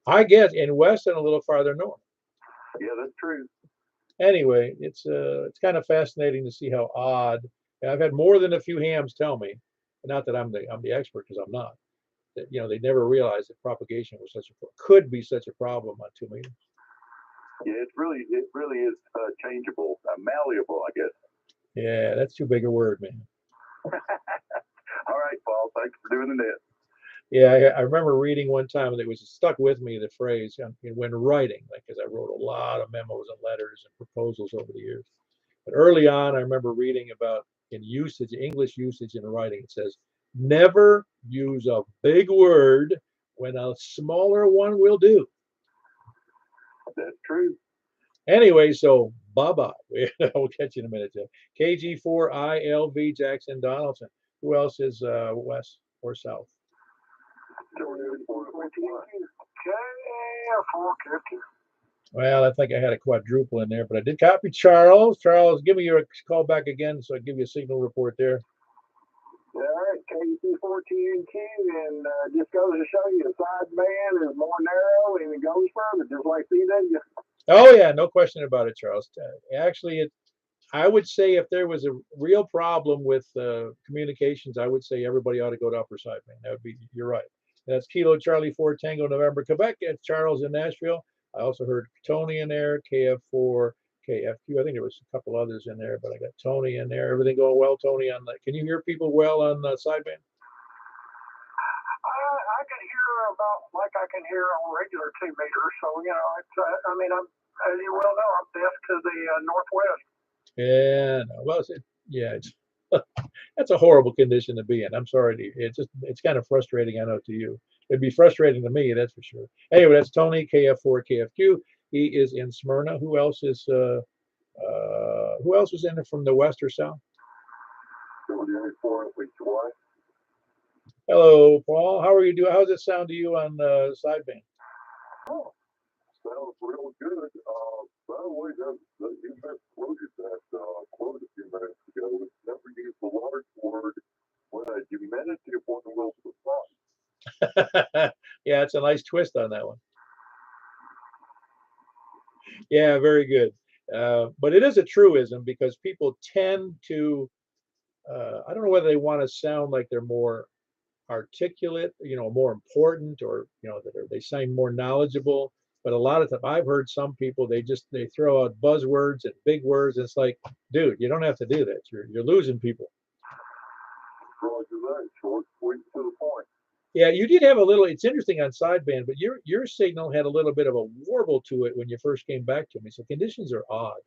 I guess in west and a little farther north. Yeah, that's true. Anyway, it's kind of fascinating to see how odd. And I've had more than a few hams tell me, not that I'm the expert because I'm not. That they never realized that propagation was could be such a problem on 2 meters. Yeah, it really is changeable, malleable, I guess. Yeah, that's too big a word, man. All right, Paul. Thanks for doing the net. Yeah, I remember reading one time, and it was stuck with me, the phrase when writing, like, because I wrote a lot of memos and letters and proposals over the years. But early on, I remember reading about in usage, English usage in writing, it says, never use a big word when a smaller one will do. That's true. Anyway, so bye-bye. We'll catch you in a minute, Jeff. KG4ILV, Jackson Donaldson. Who else is west or south? Well, I think I had a quadruple in there, but I did copy Charles. Charles, give me your call back again so I give you a signal report there. All right, KC14Q, and just goes to show you the sideband is more narrow and it goes further, just like CW. Oh, yeah, no question about it, Charles. Actually, I would say if there was a real problem with communications, I would say everybody ought to go to upper sideband. That would be, you're right. That's Kilo Charlie 4 Tango November Quebec. It's Charles in Nashville. I also heard Tony in there, KF4, KFQ. I think there was a couple others in there, but I got Tony in there. Everything going well, Tony? On can you hear people well on sideband? I can hear about like I can hear on regular 2 meters. So it's I'm as you well know, I'm deaf to the northwest. Yeah, no, well, it's that's a horrible condition to be in. I'm sorry. It's kind of frustrating, I know, to you. It'd be frustrating to me, that's for sure. Anyway, that's Tony, KF4, KFQ. He is in Smyrna. Who else is in it from the west or south? Hello, Paul. How are you doing? How does it sound to you on sideband? Oh, sounds real good. By the way, you misquoted that quote a few minutes ago. It's never use the large word when a diminutive one will suffice. Yeah, it's a nice twist on that one. Yeah, very good. But it is a truism because people tend to, I don't know whether they want to sound like they're more articulate, more important, or that they sound more knowledgeable. But a lot of times, I've heard some people they throw out buzzwords and big words. And it's like, dude, you don't have to do that. You're losing people. Roger that. Short, sweet, to the point. Yeah, you did have a little. It's interesting on sideband, but your signal had a little bit of a warble to it when you first came back to me. So conditions are odd.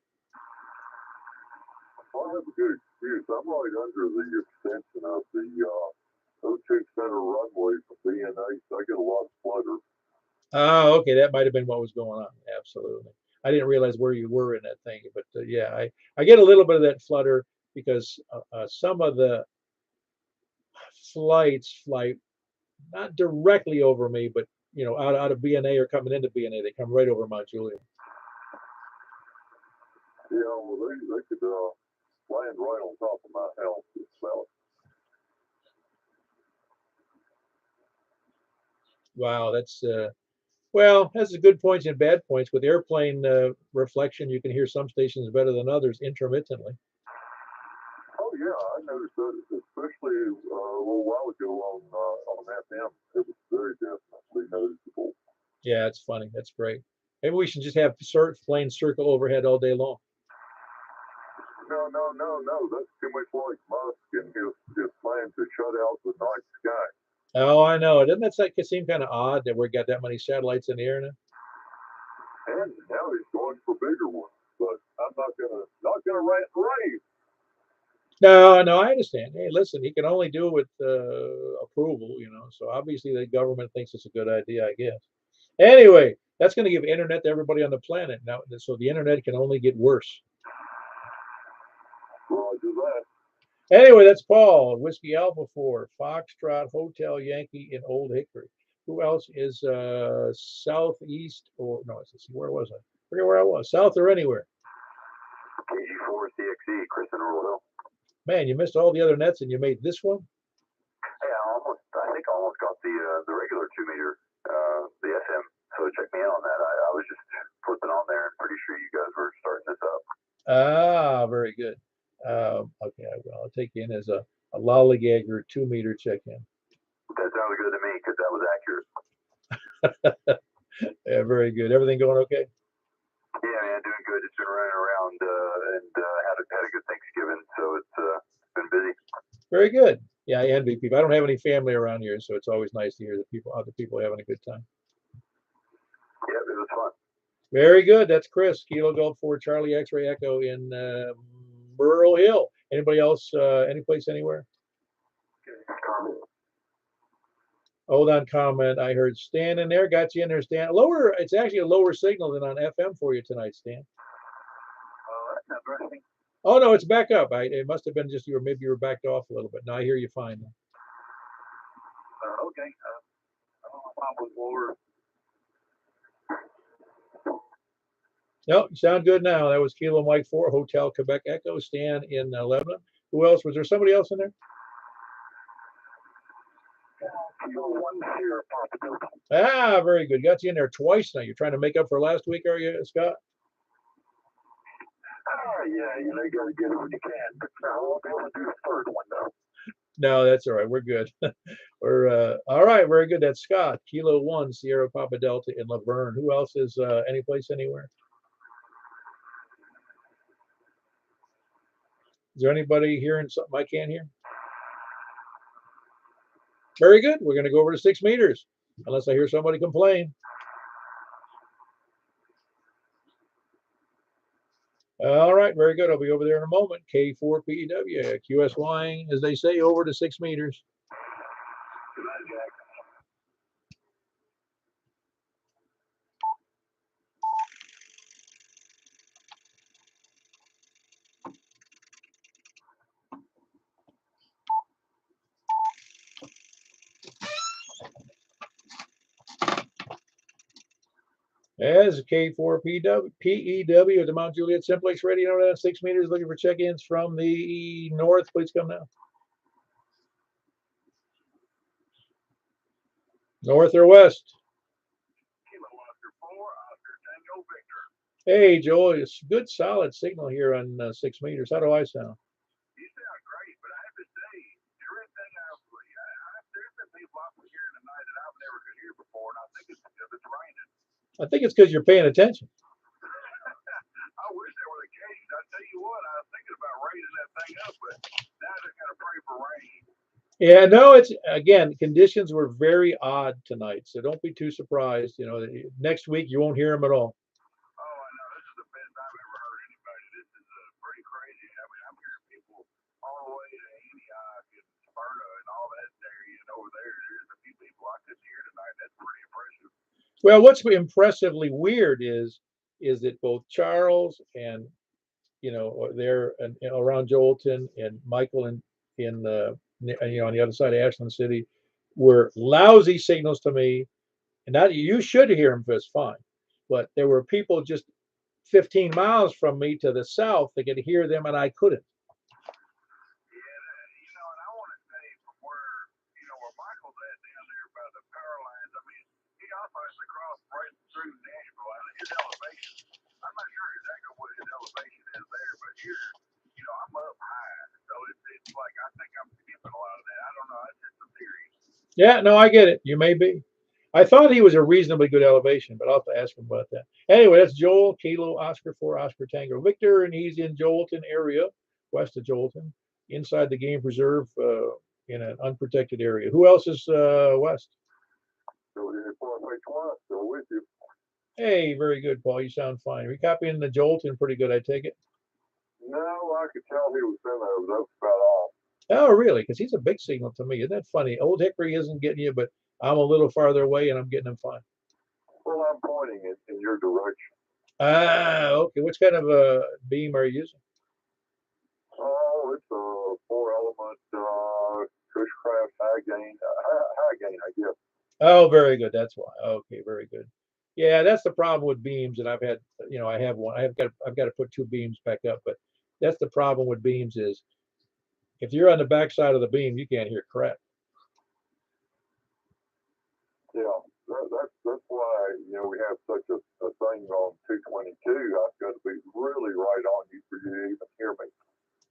I have a good excuse. I'm right under the extension of the O2 Center runway for BNA, so I get a lot of flutter. Oh, okay, that might have been what was going on. Absolutely. I didn't realize where you were in that thing, but yeah, I get a little bit of that flutter because some of the flights fly not directly over me, but out of BNA or coming into BNA, they come right over Mount Juliet. Yeah, well, they could land right on top of my house itself. Wow, that's well, that's a good points and bad points. With airplane reflection, you can hear some stations better than others intermittently. Oh yeah, I noticed that, especially a little while ago on FM. It was very definitely noticeable. Yeah, it's funny. That's great. Maybe we should just have planes circle overhead all day long. No. That's too much like Musk and his plan to shut out the night sky. Oh, I know. Doesn't that seem kind of odd that we got that many satellites in the air now? And now he's going for bigger ones, but I'm not gonna rant and rave. No, no, I understand. Hey, listen, he can only do it with approval, So obviously the government thinks it's a good idea, I guess. Anyway, that's going to give internet to everybody on the planet now. So the internet can only get worse. Well, do that. Anyway, that's Paul, Whiskey Alpha 4, Foxtrot, Hotel Yankee in Old Hickory. Who else is southeast or no? Where was I? Forget where I was. South or anywhere? KG4 CXE, Chris in Rural Hill. Man, you missed all the other nets and you made this one. Hey, I think I almost got the regular 2 meter, the FM. So check me out on that. I was just flipping on there and pretty sure you guys were starting this up. Ah, very good. Okay, I'll take you in as a lollygagger 2 meter check-in. That sounded good to me because that was accurate. Yeah, very good. Everything going okay? Yeah, man, doing good. Just been running around and had a good Thanksgiving, so it's been busy. Very good. Yeah, I envy people. I don't have any family around here, so it's always nice to hear that other people are having a good time. Yeah, it was fun. Very good. That's Chris, Kilo Golf 4 Charlie X-Ray Echo in Burl Hill. Anybody else? Any place, anywhere? Hold on, comment. I heard Stan in there. Got you in there, Stan. Lower. It's actually a lower signal than on FM for you tonight, Stan. Oh, that's interesting. Oh no, it's back up. It must have been just maybe you were backed off a little bit. Now I hear you fine. Okay. I don't know if I was lower. No, you sound good now. That was Kilo Mike 4 Hotel Quebec Echo, Stan in Lebanon. Who else? Was there somebody else in there? Ah, very good. Got you in there twice now. You're trying to make up for last week, are you, Scott? Yeah, you got to get it when you can. But I won't be able to do the third one, though. No, that's all right. We're good. We're all right. Very good. That's Scott, Kilo 1 Sierra Papa Delta in Laverne. Who else is any place, anywhere? Is there anybody hearing something I can't hear? Very good. We're going to go over to 6 meters, unless I hear somebody complain. All right, very good. I'll be over there in a moment. K4PEW, QSYing, as they say, over to 6 meters. As K4PEW at the Mount Juliet Simplex Radio, 6 meters, looking for check-ins from the north. Please come now. North or west? Hey, Joel, it's good, solid signal here on 6 meters. How do I sound? You sound great, but I have to say, everything there's been people out here tonight that I've never could hear before, and I think it's because it's raining. I think it's because you're paying attention. I wish that were the case. I tell you what, I was thinking about raising that thing up, but now I just got to pray for rain. Yeah, no, it's again, conditions were very odd tonight, so don't be too surprised. Next week you won't hear them at all. Oh, I know. This is the best I've ever heard anybody. This is pretty crazy. I mean, I'm hearing people all the way to Antioch and Smyrna and all that area and over there. There's a few people I couldn't hear tonight. That's pretty impressive. Well, what's impressively weird is that both Charles and they're around Joelton and Michael in on the other side of Ashland City were lousy signals to me. And now you should hear them just fine. But there were people just 15 miles from me to the south that could hear them and I couldn't. Yeah, and I want to say from where Michael's at down there by the power lines, I mean, he also has to cross right through Nashville. And his elevation, I'm not sure exactly what his elevation is there, but here, I'm up high. So it's like, I think I'm skipping a lot of that. I don't know. It's just a theory. Yeah, no, I get it. You may be. I thought he was a reasonably good elevation, but I'll have to ask him about that. Anyway, that's Joel, Kilo, Oscar 4, Oscar Tango Victor, and he's in Joelton area, west of Joelton, inside the game preserve in an unprotected area. Who else is west? Still with you. Hey, very good, Paul. You sound fine. Are you copying the Joelton pretty good, I take it? No, I could tell he was in there. That was about all. Oh, really? Because he's a big signal to me. Isn't that funny? Old Hickory isn't getting you, but I'm a little farther away and I'm getting him fine. Well, I'm pointing it in your direction. Ah, okay. Which kind of a beam are you using? Oh, it's a 4-element Cushcraft high gain, I guess. Oh, very good. That's why. Okay, very good. Yeah, that's the problem with beams that I've had. I have one. I've got to put two beams back up, but that's the problem with beams is if you're on the back side of the beam, you can't hear crap. Yeah, that's why we have such a thing on 222. I've got to be really right on you for you to even hear me.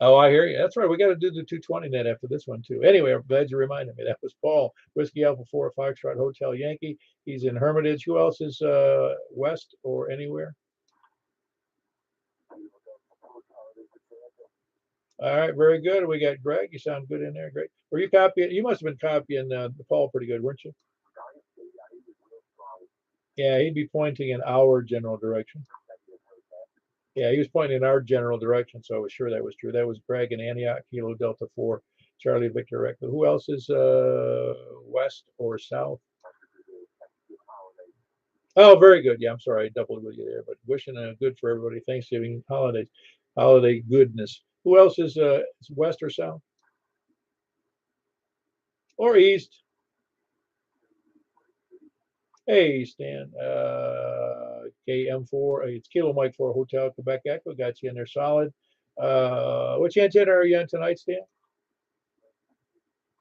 Oh, I hear you. That's right. We got to do the 220 net after this one too. Anyway, I'm glad you reminded me. That was Paul, Whiskey Alpha 4 Foxtrot Hotel Yankee. He's in Hermitage. Who else is west or anywhere? All right, very good. We got Greg. You sound good in there. Great. Were you copying? You must have been copying Paul pretty good, weren't you? Yeah, he'd be pointing in our general direction. Yeah, he was pointing in our general direction, so I was sure that was true. That was Greg in Antioch, Kilo Delta 4, Charlie Victor Echo. Who else is west or south? Oh, very good. Yeah, I'm sorry, I doubled with you there, but wishing good for everybody. Thanksgiving holiday goodness. Who else is west or south? Or east? Hey, Stan. KM4. It's Kilo Mike 4 Hotel Quebec Echo. Got you in there solid. Which antenna are you on tonight, Stan?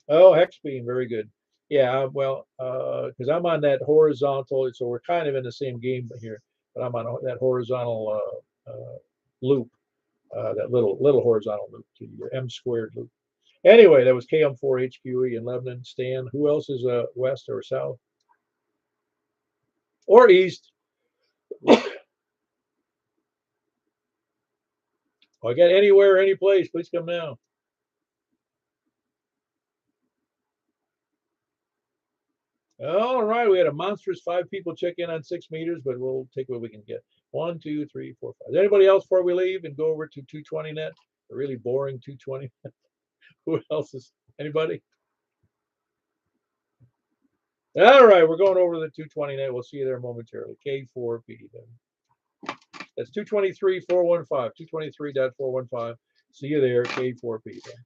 Oh, hex beam. Very good. Yeah, well, because I'm on that horizontal, so we're kind of in the same game here, but I'm on that horizontal loop, that little horizontal loop, the M squared loop. Anyway, that was KM4 HQE in Lebanon. Stan. Who else is west or south? Or east? I got anywhere, any place. Please come now. All right, we had a monstrous 5 people check in on 6 meters, but we'll take what we can get. 1, 2, 3, 4, 5. Is anybody else before we leave and go over to 220 net? A really boring 220. Who else is anybody? All right, we're going over to the 220 net. We'll see you there momentarily. K4P then. That's 223.415. 223.415. See you there, K4P then.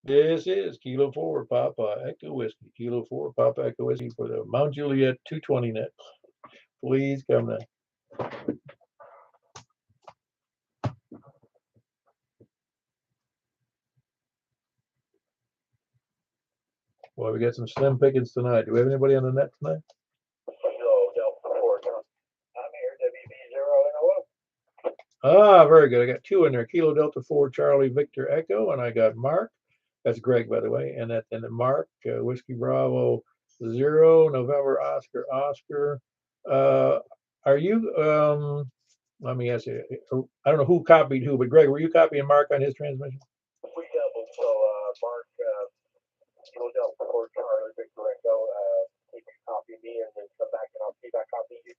This is Kilo 4 Papa Echo Whiskey. Kilo 4 Papa Echo Whiskey for the Mount Juliet 220 net. Please come now. Well, we got some slim pickings tonight. Do we have anybody on the net tonight? No, Delta 4. I'm here, WB0 NOO. Ah, very good. I got 2 in there. Kilo Delta 4 Charlie Victor Echo, and I got Mark. That's Greg, by the way. And then Mark, Whiskey Bravo 0, November Oscar. Are you, let me ask you, I don't know who copied who, but Greg, were you copying Mark on his transmission? We doubled, so Mark, Kilo Delta 4 Charlie Victor Echo, he can copy me and then come back and I'll see if I copy you.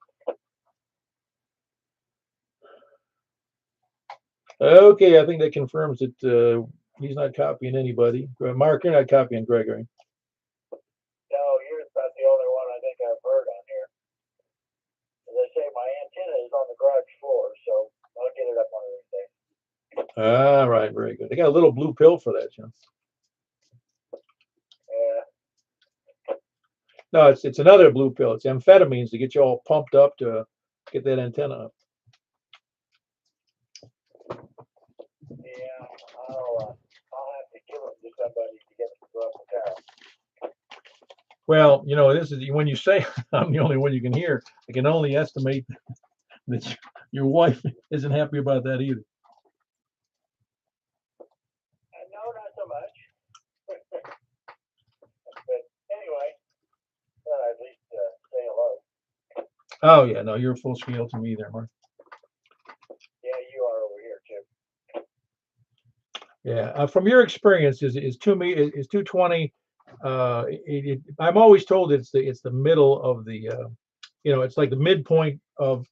Okay, I think that confirms that he's not copying anybody. Mark, you're not copying Gregory. No, you're about the only one I think I've heard on here. As I say, my antenna is on the garage floor, so I'll get it up one of these days. All right, very good. They got a little blue pill for that, John. Yeah. No, it's another blue pill. It's amphetamines to get you all pumped up to get that antenna up. Yeah, I'll have to give them to somebody to get them to go up the tower. Well, this is when you say I'm the only one you can hear. I can only estimate that your wife isn't happy about that either. No, not so much. But anyway, at least say hello. Oh yeah, no, you're full scale to me there, Mark. Yeah, you are over here too. Yeah, from your experience, is 220 I'm always told it's the middle of the it's like the midpoint of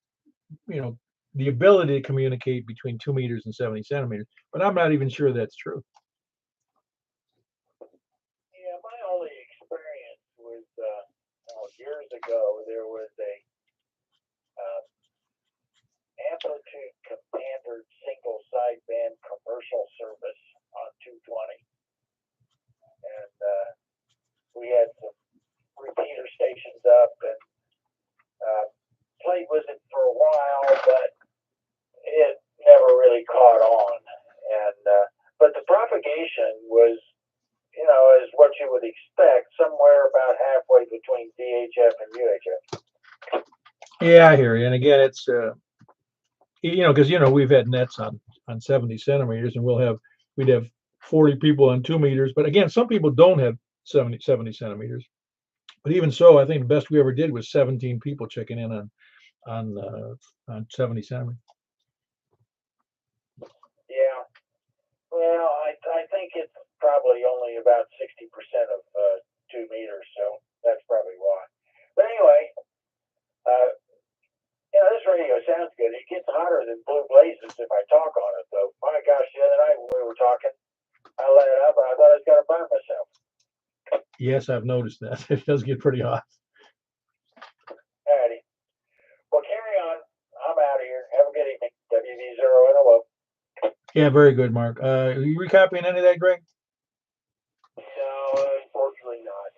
the ability to communicate between 2 meters and 70 centimeters, but I'm not even sure that's true. Yeah, my only experience was years ago. There was a amplitude commander single sideband commercial service on 220, and we had some repeater stations up and played with it for a while, but it never really caught on. And but the propagation was, is what you would expect, somewhere about halfway between VHF and UHF. Yeah, I hear you. And again, it's because we've had nets on 70 centimeters, and we'd have 40 people on 2 meters. But again, some people don't have 70 centimeters. But even so, I think the best we ever did was 17 people checking in on 70 centimeters. Yeah. Well, I think it's probably only about 60% of 2 meters, so that's probably why. But anyway, this radio sounds good. It gets hotter than blue blazes if I talk on it, though. My gosh, the other night when we were talking, I let it up and I thought I was going to burn myself. Yes, I've noticed that. It does get pretty hot. Alrighty. Well, carry on. I'm out of here. Have a good evening. WV0NOO. Yeah, very good, Mark. Are you recopying any of that, Greg? No, unfortunately not.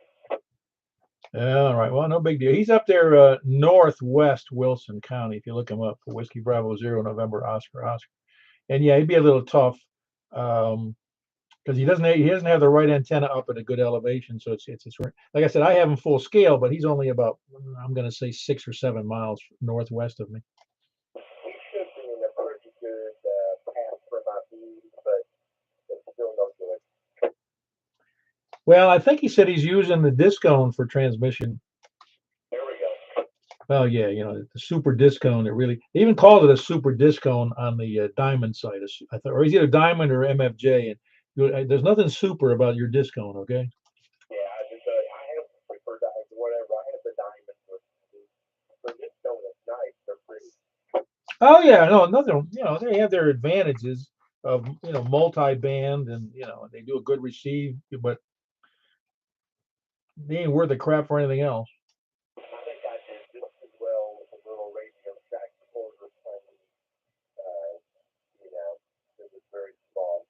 All right. Well, no big deal. He's up there northwest Wilson County. If you look him up, for Whiskey Bravo 0 November Oscar. And yeah, he'd be a little tough because he doesn't have the right antenna up at a good elevation. So it's like I said, I have him full scale, but he's only about, I'm going to say 6 or 7 miles northwest of me. He should be in a pretty good path for my beam, but it's still no good. Well, I think he said he's using the discone for transmission. There we go. Well, yeah, the super discone. They even called it a super discone on the Diamond site. I thought, or is it a Diamond or MFJ? And there's nothing super about your discone, okay? Yeah, I have the super diamond, whatever. I have the diamond for this stone. It's nice. They're pretty. Oh yeah, no, nothing. They have their advantages of multi-band, and they do a good receive, but they ain't worth the crap for anything else. I think I did just as well with a little Radio Shack quarter plane. It was very small.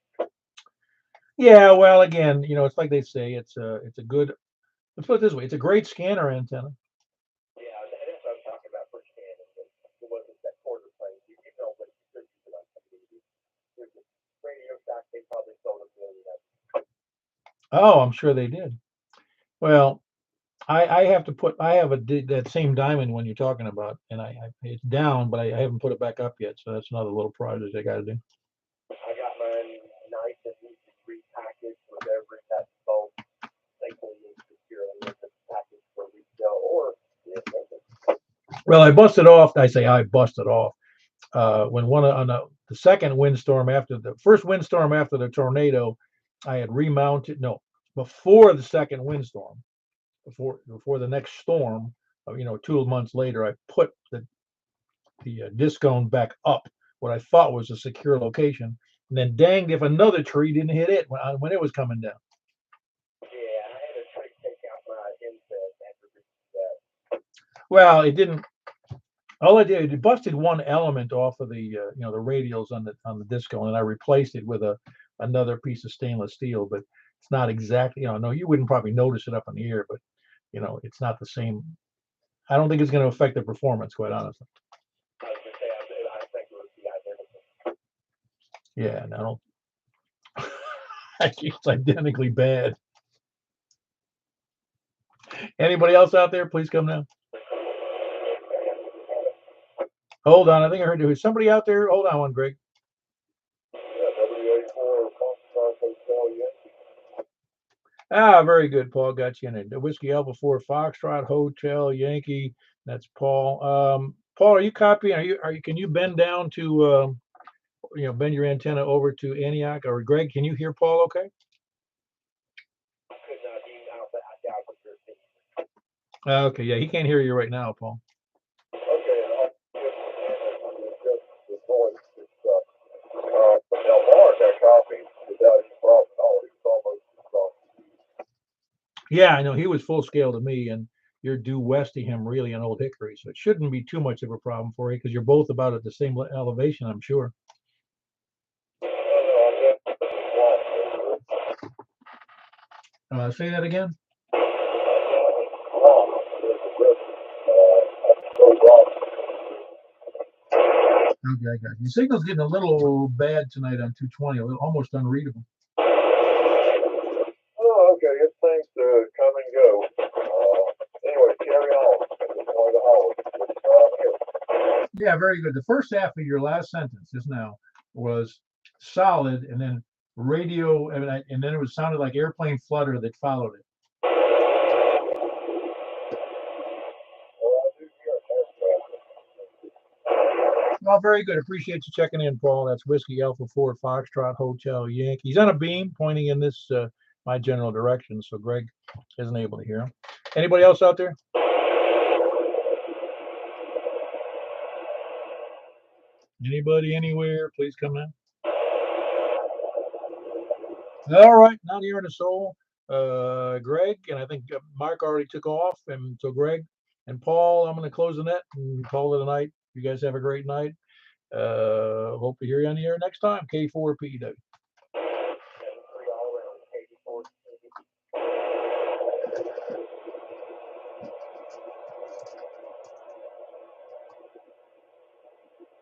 Yeah, well, again, it's like they say, it's a good. Let's put it this way: it's a great scanner antenna. Yeah, that's what I'm talking about for scanning. It wasn't that quarter plane. But you could use it on TV. Radio Shack, they probably sold a million of them. Oh, I'm sure they did. Well, I have that same diamond when you're talking about, and it's down, but I haven't put it back up yet. So that's another little project I got to do. I got mine nice and neatly repackaged with every nut and bolt, safely and securely in the package for resale or Well, I busted off. I say I busted off when the second windstorm after the first windstorm after the tornado, I had remounted. No, before the second windstorm, before the next storm, 2 months later, I put the discone back up, what I thought was a secure location, and then danged if another tree didn't hit it when it was coming down. Yeah, I had a tree take out my inset after that. Well, it didn't. All I did, it busted one element off of the the radials on the discone, and I replaced it with another piece of stainless steel. But it's not exactly, no, you wouldn't probably notice it up in the air, but it's not the same. I don't think it's going to affect the performance, quite honestly. I was gonna say, I think it would be identical. Yeah, no, it's identically bad. Anybody else out there? Please come now. Hold on, I think I heard there was somebody out there. Hold on one, Greg. W84 Hotel Yankee. Ah, very good. Paul got you in it. The Whiskey Alpha 4 Foxtrot Hotel Yankee. That's Paul. Paul, are you copying? Can you bend down to bend your antenna over to Antioch? Or Greg, can you hear Paul okay? I could not. He's out Okay, yeah, he can't hear you right now, Paul. Okay, and I'll just the voice. Now Mark, I copied without any problem at all. He was almost Yeah, I know he was full scale to me, and you're due west of him really in Old Hickory, so it shouldn't be too much of a problem for you because you're both about at the same elevation, I'm sure. Say that again. Okay, I got you. Your signal's getting a little bad tonight on 220, almost unreadable. Oh, okay. It's things to come and go. Anyway, carry on. Enjoy the holidays. Yeah, very good. The first half of your last sentence just now was solid, and then radio, and then it was sounded like airplane flutter that followed it. Well, very good. Appreciate you checking in, Paul. That's Whiskey Alpha 4 Foxtrot Hotel Yankee. He's on a beam pointing in this my general direction, so Greg isn't able to hear him. Anybody else out there? Anybody anywhere? Please come in. All right, not hearing a soul. Greg, and I think Mark already took off, and so Greg and Paul, I'm going to close the net and call it a night. You guys have a great night. Hope to hear you on the air next time. K4PW.